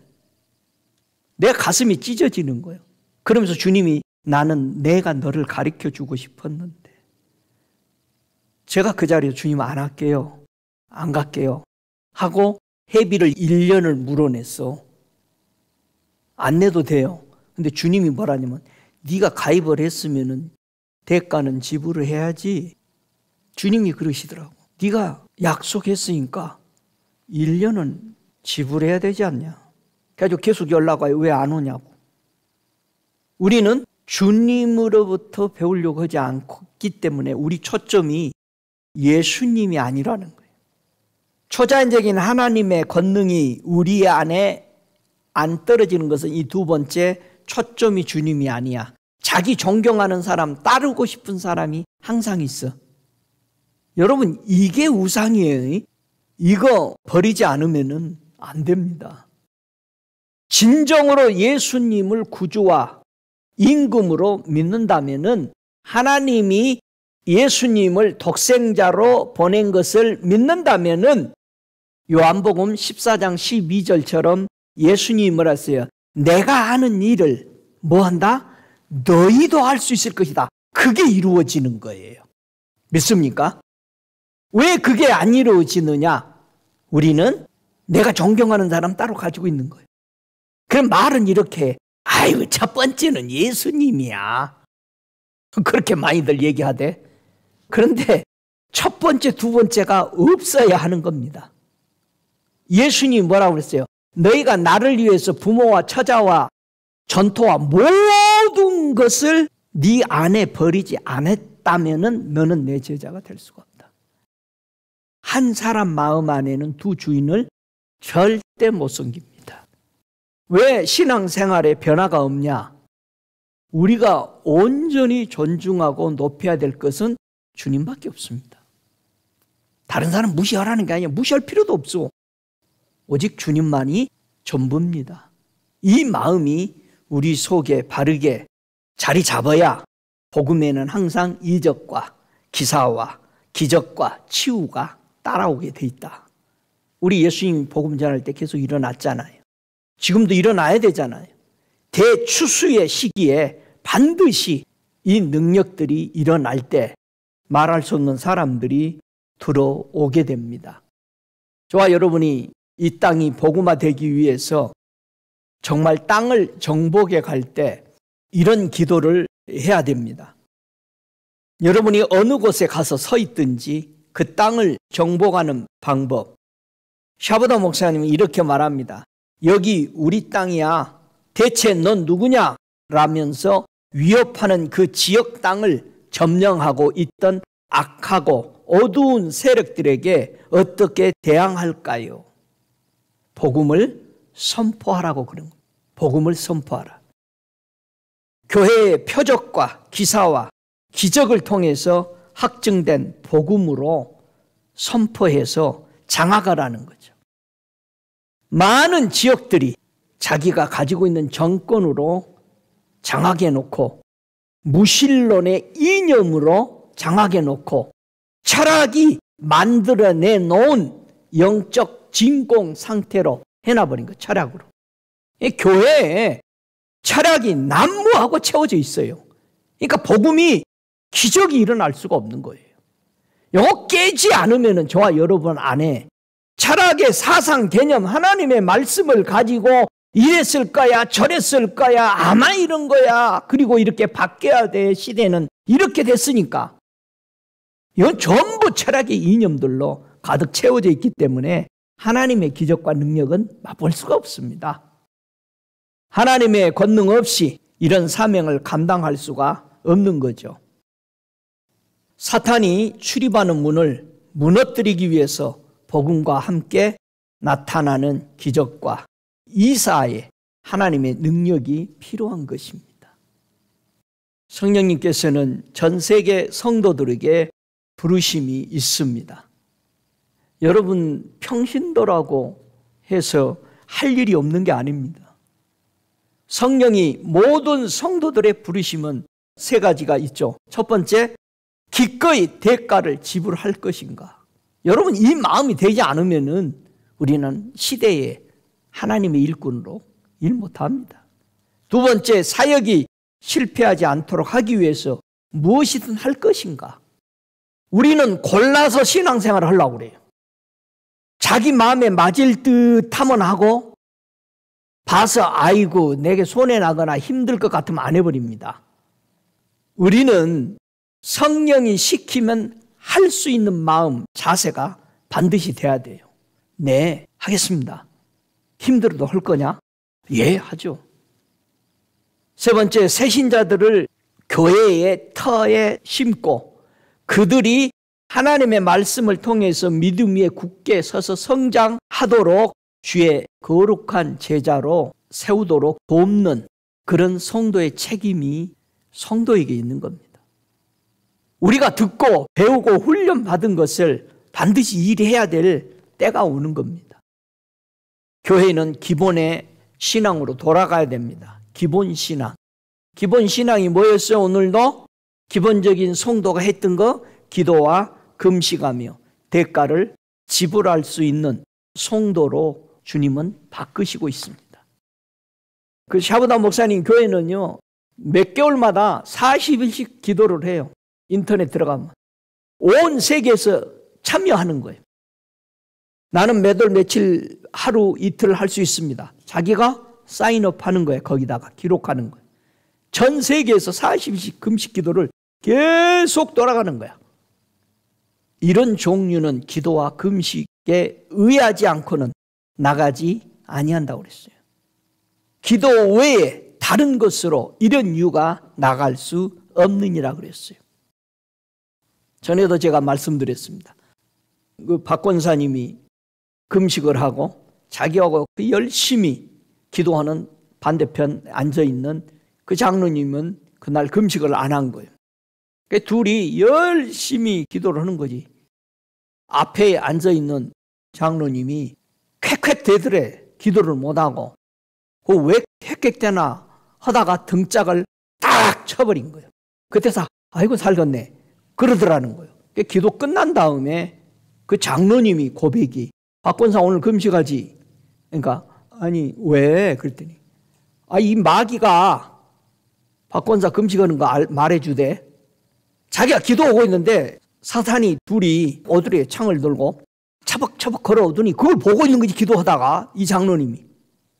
S1: 내 가슴이 찢어지는 거예요. 그러면서 주님이 나는 내가 너를 가르쳐 주고 싶었는데 제가 그 자리에 주님 안 할게요. 안 갈게요. 하고 회비를 1년을 물어냈어. 안 내도 돼요. 근데 주님이 뭐라냐면 네가 가입을 했으면은 대가는 지불을 해야지. 주님이 그러시더라고. 네가 약속했으니까 1년은 지불해야 되지 않냐. 그래가지고 계속 연락 와요. 왜 안 오냐고. 우리는 주님으로부터 배우려고 하지 않기 때문에 우리 초점이 예수님이 아니라는 거예요. 초자연적인 하나님의 권능이 우리 안에 안 떨어지는 것은 이 두 번째, 초점이 주님이 아니야. 자기 존경하는 사람, 따르고 싶은 사람이 항상 있어. 여러분, 이게 우상이에요. 이거 버리지 않으면 안 됩니다. 진정으로 예수님을 구주와 임금으로 믿는다면 하나님이 예수님을 독생자로 보낸 것을 믿는다면 요한복음 14장 12절처럼 예수님이 뭐라 했어요? 내가 하는 일을 뭐 한다? 너희도 할 수 있을 것이다. 그게 이루어지는 거예요. 믿습니까? 왜 그게 안 이루어지느냐? 우리는 내가 존경하는 사람 따로 가지고 있는 거예요. 그럼 말은 이렇게, 아이고 첫 번째는 예수님이야. 그렇게 많이들 얘기하대. 그런데 첫 번째, 두 번째가 없어야 하는 겁니다. 예수님이 뭐라고 그랬어요? 너희가 나를 위해서 부모와 처자와 전토와 모든 것을 네 안에 버리지 않았다면 너는 내 제자가 될 수가 없다. 한 사람 마음 안에는 두 주인을 절대 못 섬깁니다. 왜 신앙생활에 변화가 없냐? 우리가 온전히 존중하고 높여야 될 것은 주님밖에 없습니다. 다른 사람 무시하라는 게 아니야. 무시할 필요도 없어. 오직 주님만이 전부입니다. 이 마음이 우리 속에 바르게 자리 잡아야 복음에는 항상 이적과 기사와 기적과 치유가 따라오게 돼 있다. 우리 예수님 복음 전할 때 계속 일어났잖아요. 지금도 일어나야 되잖아요. 대추수의 시기에 반드시 이 능력들이 일어날 때 말할 수 없는 사람들이 들어오게 됩니다. 저와 여러분이 이 땅이 복음화되기 위해서 정말 땅을 정복해 갈 때 이런 기도를 해야 됩니다. 여러분이 어느 곳에 가서 서 있든지 그 땅을 정복하는 방법, 샤브다 목사님이 이렇게 말합니다. 여기 우리 땅이야. 대체 넌 누구냐? 라면서 위협하는 그 지역 땅을 점령하고 있던 악하고 어두운 세력들에게 어떻게 대항할까요? 복음을 선포하라고 그런 거예요. 복음을 선포하라. 교회의 표적과 기사와 기적을 통해서 확증된 복음으로 선포해서 장악하라는 거죠. 많은 지역들이 자기가 가지고 있는 정권으로 장악해 놓고 무신론의 이념으로 장악해 놓고 철학이 만들어내 놓은 영적 진공 상태로 해놔버린 거예요. 철학으로. 교회에 철학이 난무하고 채워져 있어요. 그러니까 복음이 기적이 일어날 수가 없는 거예요. 이거 깨지 않으면 저와 여러분 안에 철학의 사상 개념, 하나님의 말씀을 가지고 이랬을 거야, 저랬을 거야, 아마 이런 거야, 그리고 이렇게 바뀌어야 돼, 시대는 이렇게 됐으니까. 이건 전부 철학의 이념들로 가득 채워져 있기 때문에 하나님의 기적과 능력은 맛볼 수가 없습니다. 하나님의 권능 없이 이런 사명을 감당할 수가 없는 거죠. 사탄이 출입하는 문을 무너뜨리기 위해서 복음과 함께 나타나는 기적과 이사의 하나님의 능력이 필요한 것입니다. 성령님께서는 전 세계 성도들에게 부르심이 있습니다. 여러분 평신도라고 해서 할 일이 없는 게 아닙니다. 성령이 모든 성도들의 부르심은 세 가지가 있죠. 첫 번째, 기꺼이 대가를 지불할 것인가. 여러분 이 마음이 되지 않으면 우리는 시대에 하나님의 일꾼으로 일 못합니다. 두 번째, 사역이 실패하지 않도록 하기 위해서 무엇이든 할 것인가. 우리는 골라서 신앙생활을 하려고 그래요. 자기 마음에 맞을 듯 하면 하고 봐서 아이고 내게 손해나거나 힘들 것 같으면 안 해버립니다. 우리는 성령이 시키면 할 수 있는 마음, 자세가 반드시 돼야 돼요. 네, 하겠습니다. 힘들어도 할 거냐? 예, 하죠. 세 번째, 새신자들을 교회의 터에 심고 그들이 하나님의 말씀을 통해서 믿음 위에 굳게 서서 성장하도록 주의 거룩한 제자로 세우도록 돕는 그런 성도의 책임이 성도에게 있는 겁니다. 우리가 듣고 배우고 훈련받은 것을 반드시 일해야 될 때가 오는 겁니다. 교회는 기본의 신앙으로 돌아가야 됩니다. 기본 신앙. 기본 신앙이 뭐였어요? 오늘도 기본적인 성도가 했던 거, 기도와 금식하며 대가를 지불할 수 있는 성도로 주님은 바꾸시고 있습니다. 그 샤브다 목사님 교회는요, 몇 개월마다 40일씩 기도를 해요. 인터넷 들어가면 온 세계에서 참여하는 거예요. 나는 몇 월 며칠 하루 이틀 할 수 있습니다. 자기가 사인업 하는 거예요. 거기다가 기록하는 거예요. 전 세계에서 40일씩 금식 기도를 계속 돌아가는 거야. 이런 종류는 기도와 금식에 의하지 않고는 나가지 아니한다고 그랬어요. 기도 외에 다른 것으로 이런 이유가 나갈 수 없느니라 그랬어요. 전에도 제가 말씀드렸습니다. 그 박 권사님이 금식을 하고 자기하고 열심히 기도하는 반대편 앉아있는 그 장로님은 그날 금식을 안 한 거예요. 그러니까 둘이 열심히 기도를 하는 거지. 앞에 앉아있는 장로님이 쾌쾌 대더래. 기도를 못하고. 왜 쾌쾌대나 하다가 등짝을 딱 쳐버린 거예요. 그때서 아이고 살겠네 그러더라는 거예요. 기도 끝난 다음에 그 장로님이 고백이 박권사 오늘 금식하지? 그러니까 아니 왜? 그랬더니 이 마귀가 박권사 금식하는 거 말해주대. 자기가 기도하고 있는데 사탄이 둘이 오두리에 창을 들고 차벅차벅 걸어오더니 그걸 보고 있는 거지. 기도하다가 이 장로님이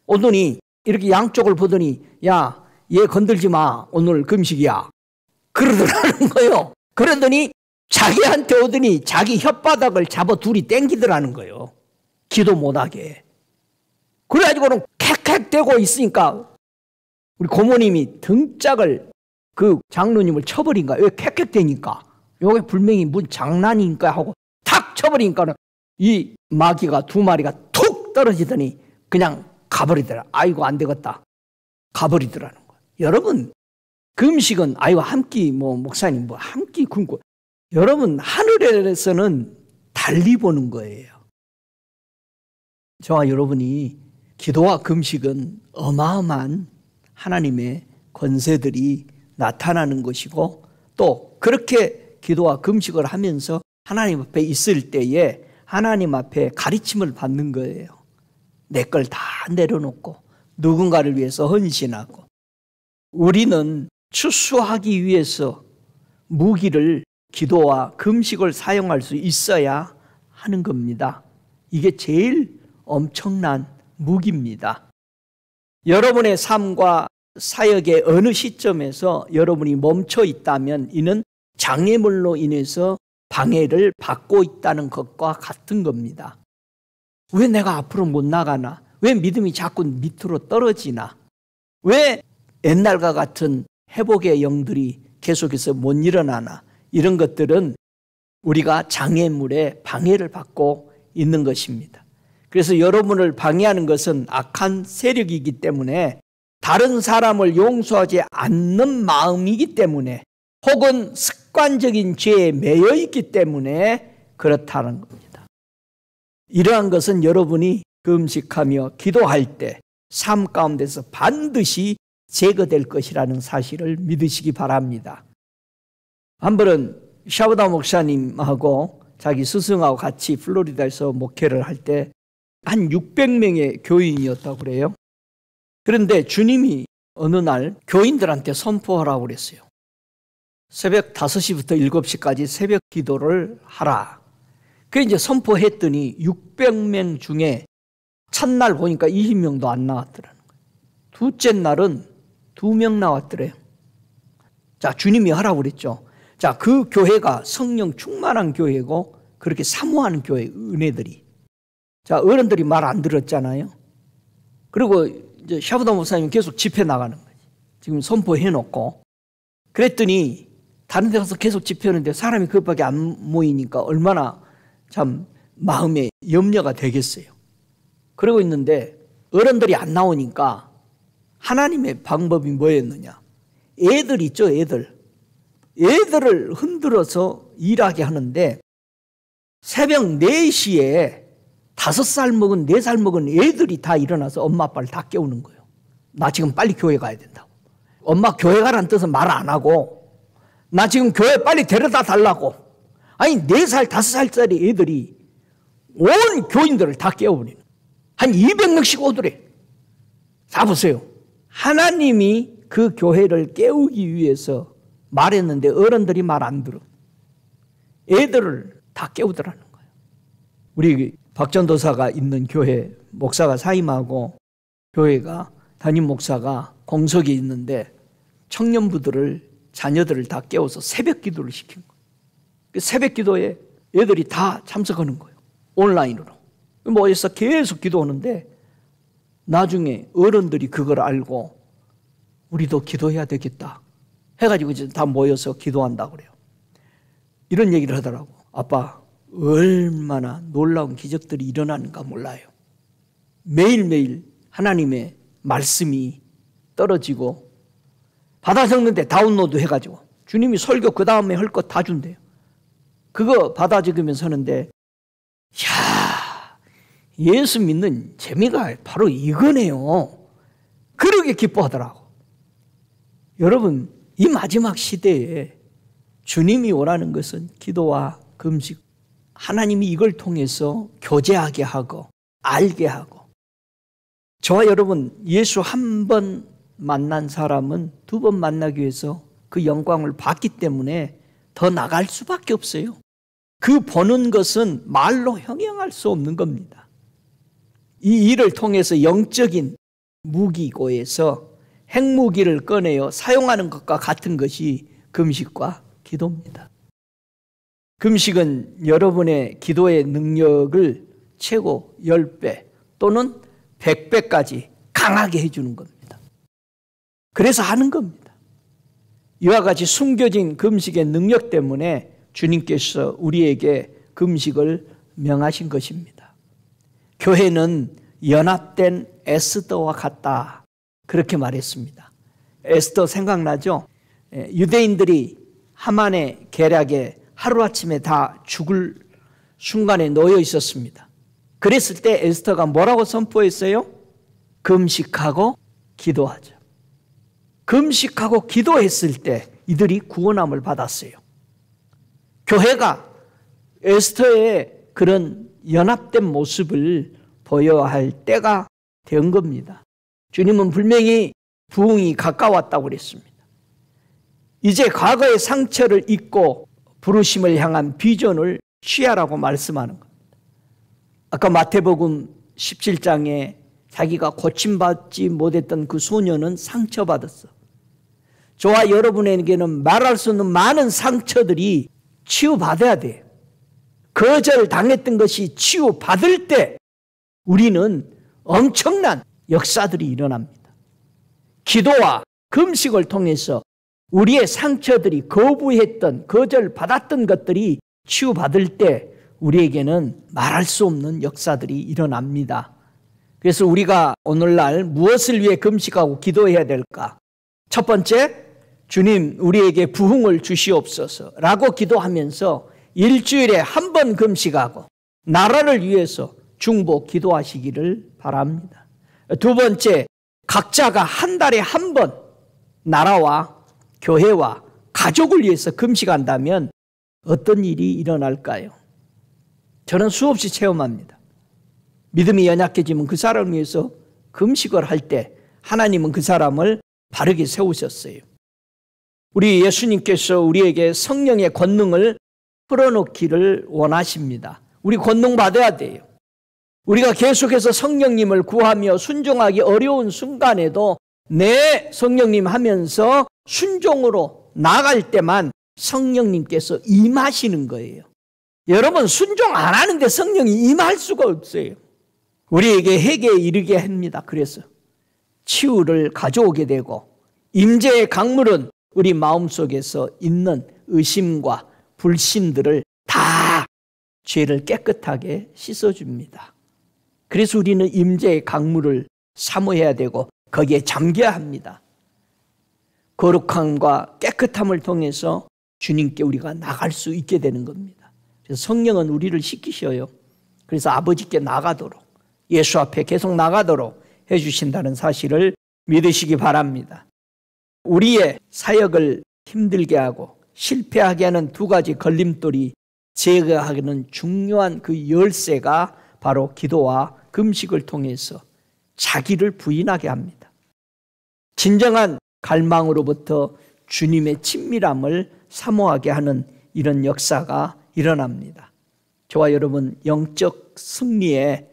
S1: 오더니 이렇게 양쪽을 보더니 야, 얘 건들지 마. 오늘 금식이야. 그러더라는 거예요. 그러더니 자기한테 오더니 자기 혓바닥을 잡아 둘이 땡기더라는 거예요. 기도 못하게. 그래가지고는 캑캑대고 있으니까 우리 고모님이 등짝을 그 장로님을 쳐버린 거야. 왜 캑캑대니까. 요게 분명히 뭔 장난이니까 하고 탁 쳐버리니까는 이 마귀가 두 마리가 툭 떨어지더니 그냥 가버리더라. 아이고 안 되겠다. 가버리더라는 거예요. 여러분 금식은 아이고 한 끼 목사님 한 끼 굶고 여러분 하늘에서는 달리 보는 거예요. 저와 여러분이 기도와 금식은 어마어마한 하나님의 권세들이 나타나는 것이고 또 그렇게 기도와 금식을 하면서 하나님 앞에 있을 때에 하나님 앞에 가르침을 받는 거예요. 내 걸 다 내려놓고 누군가를 위해서 헌신하고 우리는 추수하기 위해서 무기를 기도와 금식을 사용할 수 있어야 하는 겁니다. 이게 제일 엄청난 무기입니다. 여러분의 삶과 사역의 어느 시점에서 여러분이 멈춰 있다면 이는 장애물로 인해서 방해를 받고 있다는 것과 같은 겁니다. 왜 내가 앞으로 못 나가나? 왜 믿음이 자꾸 밑으로 떨어지나? 왜 옛날과 같은 회복의 영들이 계속해서 못 일어나나? 이런 것들은 우리가 장애물에 방해를 받고 있는 것입니다. 그래서 여러분을 방해하는 것은 악한 세력이기 때문에 다른 사람을 용서하지 않는 마음이기 때문에 혹은 습관적인 죄에 매여 있기 때문에 그렇다는 겁니다. 이러한 것은 여러분이 금식하며 기도할 때 삶 가운데서 반드시 제거될 것이라는 사실을 믿으시기 바랍니다. 한 번은 샤브다 목사님하고 자기 스승하고 같이 플로리다에서 목회를 할 때 한 600명의 교인이었다고 그래요. 그런데 주님이 어느 날 교인들한테 선포하라고 그랬어요. 새벽 5시부터 7시까지 새벽 기도를 하라. 그 이제 선포했더니 600명 중에 첫날 보니까 20명도 안 나왔더라는 거예요. 둘째 날은 2명 나왔더래요. 자, 주님이 하라고 그랬죠. 자, 그 교회가 성령 충만한 교회고 그렇게 사모하는 교회 은혜들이. 자, 어른들이 말 안 들었잖아요. 그리고 이제 샤브다 목사님 계속 집회 나가는 거지. 지금 선포해 놓고. 그랬더니 다른 데 가서 계속 집회하는데 사람이 그것밖에 안 모이니까 얼마나 참 마음에 염려가 되겠어요. 그러고 있는데 어른들이 안 나오니까 하나님의 방법이 뭐였느냐. 애들 있죠, 애들. 애들을 흔들어서 일하게 하는데 새벽 4시에 5살 먹은 4살 먹은 애들이 다 일어나서 엄마 아빠를 다 깨우는 거예요. 나 지금 빨리 교회 가야 된다고. 엄마 교회 가라는 뜻은 말 안 하고 나 지금 교회 빨리 데려다 달라고. 아니 4살 5살짜리 애들이 온 교인들을 다 깨워버리는. 한 200명씩 오더래. 자 보세요. 하나님이 그 교회를 깨우기 위해서 말했는데 어른들이 말 안 들어. 애들을 다 깨우더라는 거예요. 우리 박전도사가 있는 교회 목사가 사임하고 교회가 담임 목사가 공석이 있는데 청년부들을 자녀들을 다 깨워서 새벽 기도를 시킨 거예요. 그 새벽 기도에 애들이 다 참석하는 거예요. 온라인으로. 모여서 계속 기도하는데 나중에 어른들이 그걸 알고 우리도 기도해야 되겠다 해가지고 이제 다 모여서 기도한다고 그래요. 이런 얘기를 하더라고. 아빠, 얼마나 놀라운 기적들이 일어나는가 몰라요. 매일매일 하나님의 말씀이 떨어지고 받아 적는데 다운로드 해가지고 주님이 설교 그 다음에 할 것 다 준대요. 그거 받아 적으면서 하는데 야, 예수 믿는 재미가 바로 이거네요. 그러게 기뻐하더라고. 여러분, 이 마지막 시대에 주님이 원하는 것은 기도와 금식, 하나님이 이걸 통해서 교제하게 하고 알게 하고. 저와 여러분, 예수 한 번 만난 사람은 2번 만나기 위해서 그 영광을 받기 때문에 더 나갈 수밖에 없어요. 그 보는 것은 말로 형용할 수 없는 겁니다. 이 일을 통해서 영적인 무기고에서 핵무기를 꺼내어 사용하는 것과 같은 것이 금식과 기도입니다. 금식은 여러분의 기도의 능력을 최고 10배 또는 100배까지 강하게 해주는 겁니다. 그래서 하는 겁니다. 이와 같이 숨겨진 금식의 능력 때문에 주님께서 우리에게 금식을 명하신 것입니다. 교회는 연합된 에스더와 같다. 그렇게 말했습니다. 에스더 생각나죠? 유대인들이 하만의 계략에 하루아침에 다 죽을 순간에 놓여 있었습니다. 그랬을 때 에스더가 뭐라고 선포했어요? 금식하고 기도하죠. 금식하고 기도했을 때 이들이 구원함을 받았어요. 교회가 에스더의 그런 연합된 모습을 보여야 할 때가 된 겁니다. 주님은 분명히 부흥이 가까웠다고 그랬습니다. 이제 과거의 상처를 잊고 부르심을 향한 비전을 취하라고 말씀하는 겁니다. 아까 마태복음 17장에 자기가 고침받지 못했던 그 소녀는 상처받았어. 저와 여러분에게는 말할 수 없는 많은 상처들이 치유받아야 돼요. 거절당했던 것이 치유받을 때 우리는 엄청난 역사들이 일어납니다. 기도와 금식을 통해서 우리의 상처들이 거부했던, 거절받았던 것들이 치유받을 때 우리에게는 말할 수 없는 역사들이 일어납니다. 그래서 우리가 오늘날 무엇을 위해 금식하고 기도해야 될까? 첫 번째, 주님 우리에게 부흥을 주시옵소서 라고 기도하면서 일주일에 한 번 금식하고 나라를 위해서 중보 기도하시기를 바랍니다. 두 번째, 각자가 한 달에 한 번 나라와 교회와 가족을 위해서 금식한다면 어떤 일이 일어날까요? 저는 수없이 체험합니다. 믿음이 연약해지면 그 사람을 위해서 금식을 할 때 하나님은 그 사람을 바르게 세우셨어요. 우리 예수님께서 우리에게 성령의 권능을 풀어놓기를 원하십니다. 우리 권능 받아야 돼요. 우리가 계속해서 성령님을 구하며 순종하기 어려운 순간에도 내 성령님 하면서 순종으로 나아갈 때만 성령님께서 임하시는 거예요. 여러분, 순종 안 하는데 성령이 임할 수가 없어요. 우리에게 회개에 이르게 합니다. 그래서 치유를 가져오게 되고, 임재의 강물은 우리 마음속에서 있는 의심과 불신들을 다 죄를 깨끗하게 씻어줍니다. 그래서 우리는 임재의 강물을 사모해야 되고 거기에 잠겨야 합니다. 거룩함과 깨끗함을 통해서 주님께 우리가 나갈 수 있게 되는 겁니다. 그래서 성령은 우리를 시키셔요. 그래서 아버지께 나가도록, 예수 앞에 계속 나가도록 해주신다는 사실을 믿으시기 바랍니다. 우리의 사역을 힘들게 하고 실패하게 하는 두 가지 걸림돌이 제거하기는 중요한 그 열쇠가 바로 기도와 금식을 통해서 자기를 부인하게 합니다. 진정한 갈망으로부터 주님의 친밀함을 사모하게 하는 이런 역사가 일어납니다. 저와 여러분, 영적 승리에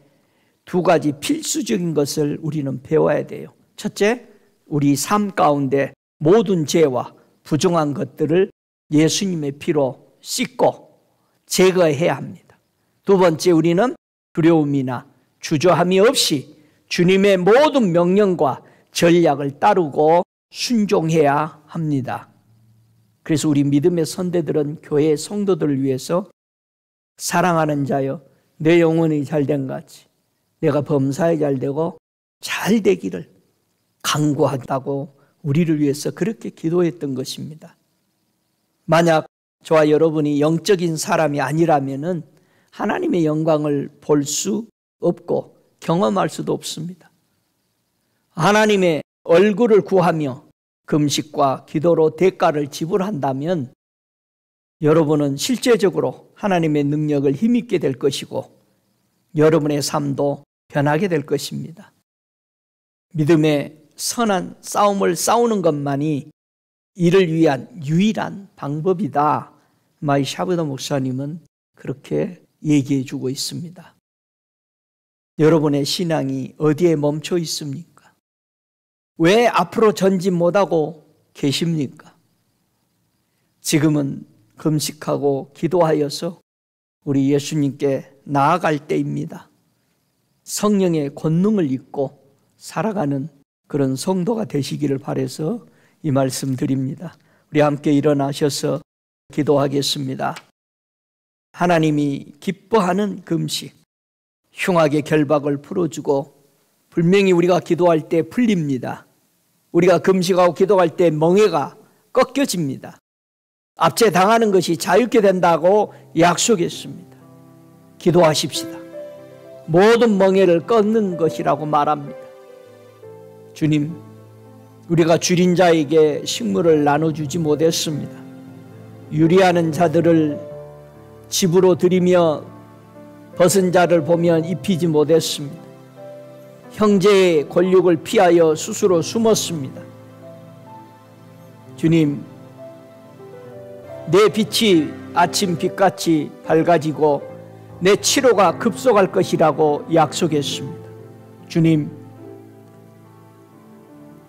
S1: 두 가지 필수적인 것을 우리는 배워야 돼요. 첫째, 우리 삶 가운데 모든 죄와 부정한 것들을 예수님의 피로 씻고 제거해야 합니다. 두 번째, 우리는 두려움이나 주저함이 없이 주님의 모든 명령과 전략을 따르고 순종해야 합니다. 그래서 우리 믿음의 선대들은 교회 성도들을 위해서 사랑하는 자여, 내 영혼이 잘된 같이 내가 범사에 잘되고 잘되기를 간구하다고 우리를 위해서 그렇게 기도했던 것입니다. 만약 저와 여러분이 영적인 사람이 아니라면은 하나님의 영광을 볼 수 없고 경험할 수도 없습니다. 하나님의 얼굴을 구하며 금식과 기도로 대가를 지불한다면 여러분은 실제적으로 하나님의 능력을 힘입게 될 것이고 여러분의 삶도 변하게 될 것입니다. 믿음의 선한 싸움을 싸우는 것만이 이를 위한 유일한 방법이다. 마이 샤브더 목사님은 그렇게 얘기해 주고 있습니다. 여러분의 신앙이 어디에 멈춰 있습니까? 왜 앞으로 전진 못하고 계십니까? 지금은 금식하고 기도하여서 우리 예수님께 나아갈 때입니다. 성령의 권능을 입고 살아가는 그런 성도가 되시기를 바라서 이 말씀 드립니다. 우리 함께 일어나셔서 기도하겠습니다. 하나님이 기뻐하는 금식, 흉악의 결박을 풀어주고 분명히 우리가 기도할 때 풀립니다. 우리가 금식하고 기도할 때 멍에가 꺾여집니다. 압제 당하는 것이 자유케 된다고 약속했습니다. 기도하십시다. 모든 멍에를 꺾는 것이라고 말합니다. 주님, 우리가 줄인 자에게 식물을 나눠주지 못했습니다. 유리하는 자들을 집으로 들이며 벗은 자를 보면 입히지 못했습니다. 형제의 권력을 피하여 스스로 숨었습니다. 주님, 내 빛이 아침 빛같이 밝아지고 내 치료가 급속할 것이라고 약속했습니다. 주님,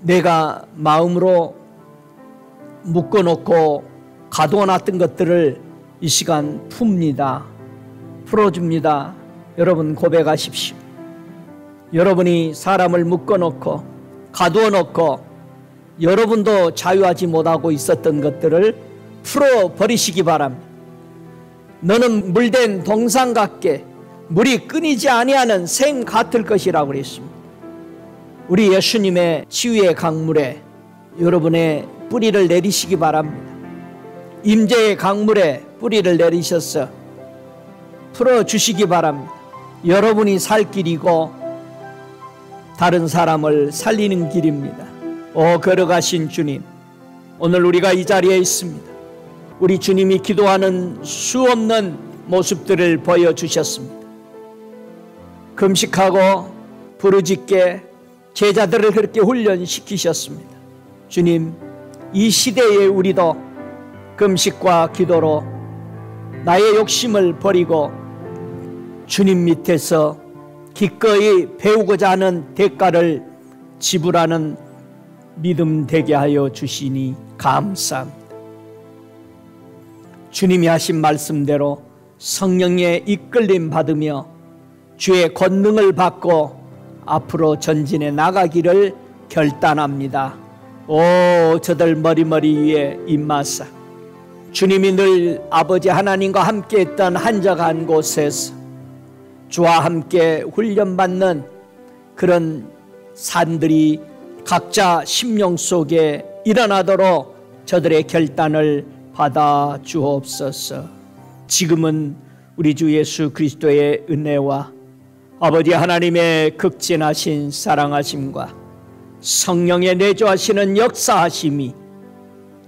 S1: 내가 마음으로 묶어놓고 가둬놨던 것들을 이 시간 풉니다. 풀어줍니다. 여러분 고백하십시오. 여러분이 사람을 묶어놓고 가두어놓고 여러분도 자유하지 못하고 있었던 것들을 풀어버리시기 바랍니다. 너는 물된 동상 같게 물이 끊이지 아니하는 샘 같을 것이라고 그랬습니다. 우리 예수님의 치유의 강물에 여러분의 뿌리를 내리시기 바랍니다. 임재의 강물에 뿌리를 내리셔서 풀어주시기 바랍니다. 여러분이 살 길이고 다른 사람을 살리는 길입니다. 오 걸어가신 주님, 오늘 우리가 이 자리에 있습니다. 우리 주님이 기도하는 수없는 모습들을 보여주셨습니다. 금식하고 부르짖게 제자들을 그렇게 훈련시키셨습니다. 주님, 이 시대에 우리도 금식과 기도로 나의 욕심을 버리고 주님 밑에서 기꺼이 배우고자 하는 대가를 지불하는 믿음 되게 하여 주시니 감사합니다. 주님이 하신 말씀대로 성령의 이끌림 받으며 주의 권능을 받고 앞으로 전진해 나가기를 결단합니다. 오, 저들 머리머리 위에 임마사. 주님이 늘 아버지 하나님과 함께 했던 한적한 곳에서 주와 함께 훈련받는 그런 산들이 각자 심령 속에 일어나도록 저들의 결단을 받아 주옵소서. 지금은 우리 주 예수 그리스도의 은혜와 아버지 하나님의 극진하신 사랑하심과 성령의 내주하시는 역사하심이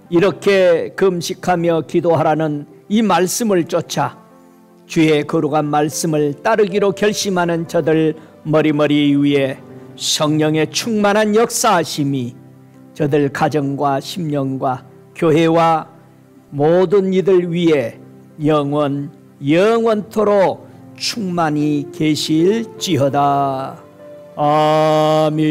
S1: 이렇게 금식하며 기도하라는 이 말씀을 쫓아 주의 거룩한 말씀을 따르기로 결심하는 저들 머리머리 위에 성령의 충만한 역사하심이 저들 가정과 심령과 교회와 모든 이들 위에 영원토록 충만히 계실지어다. 아멘.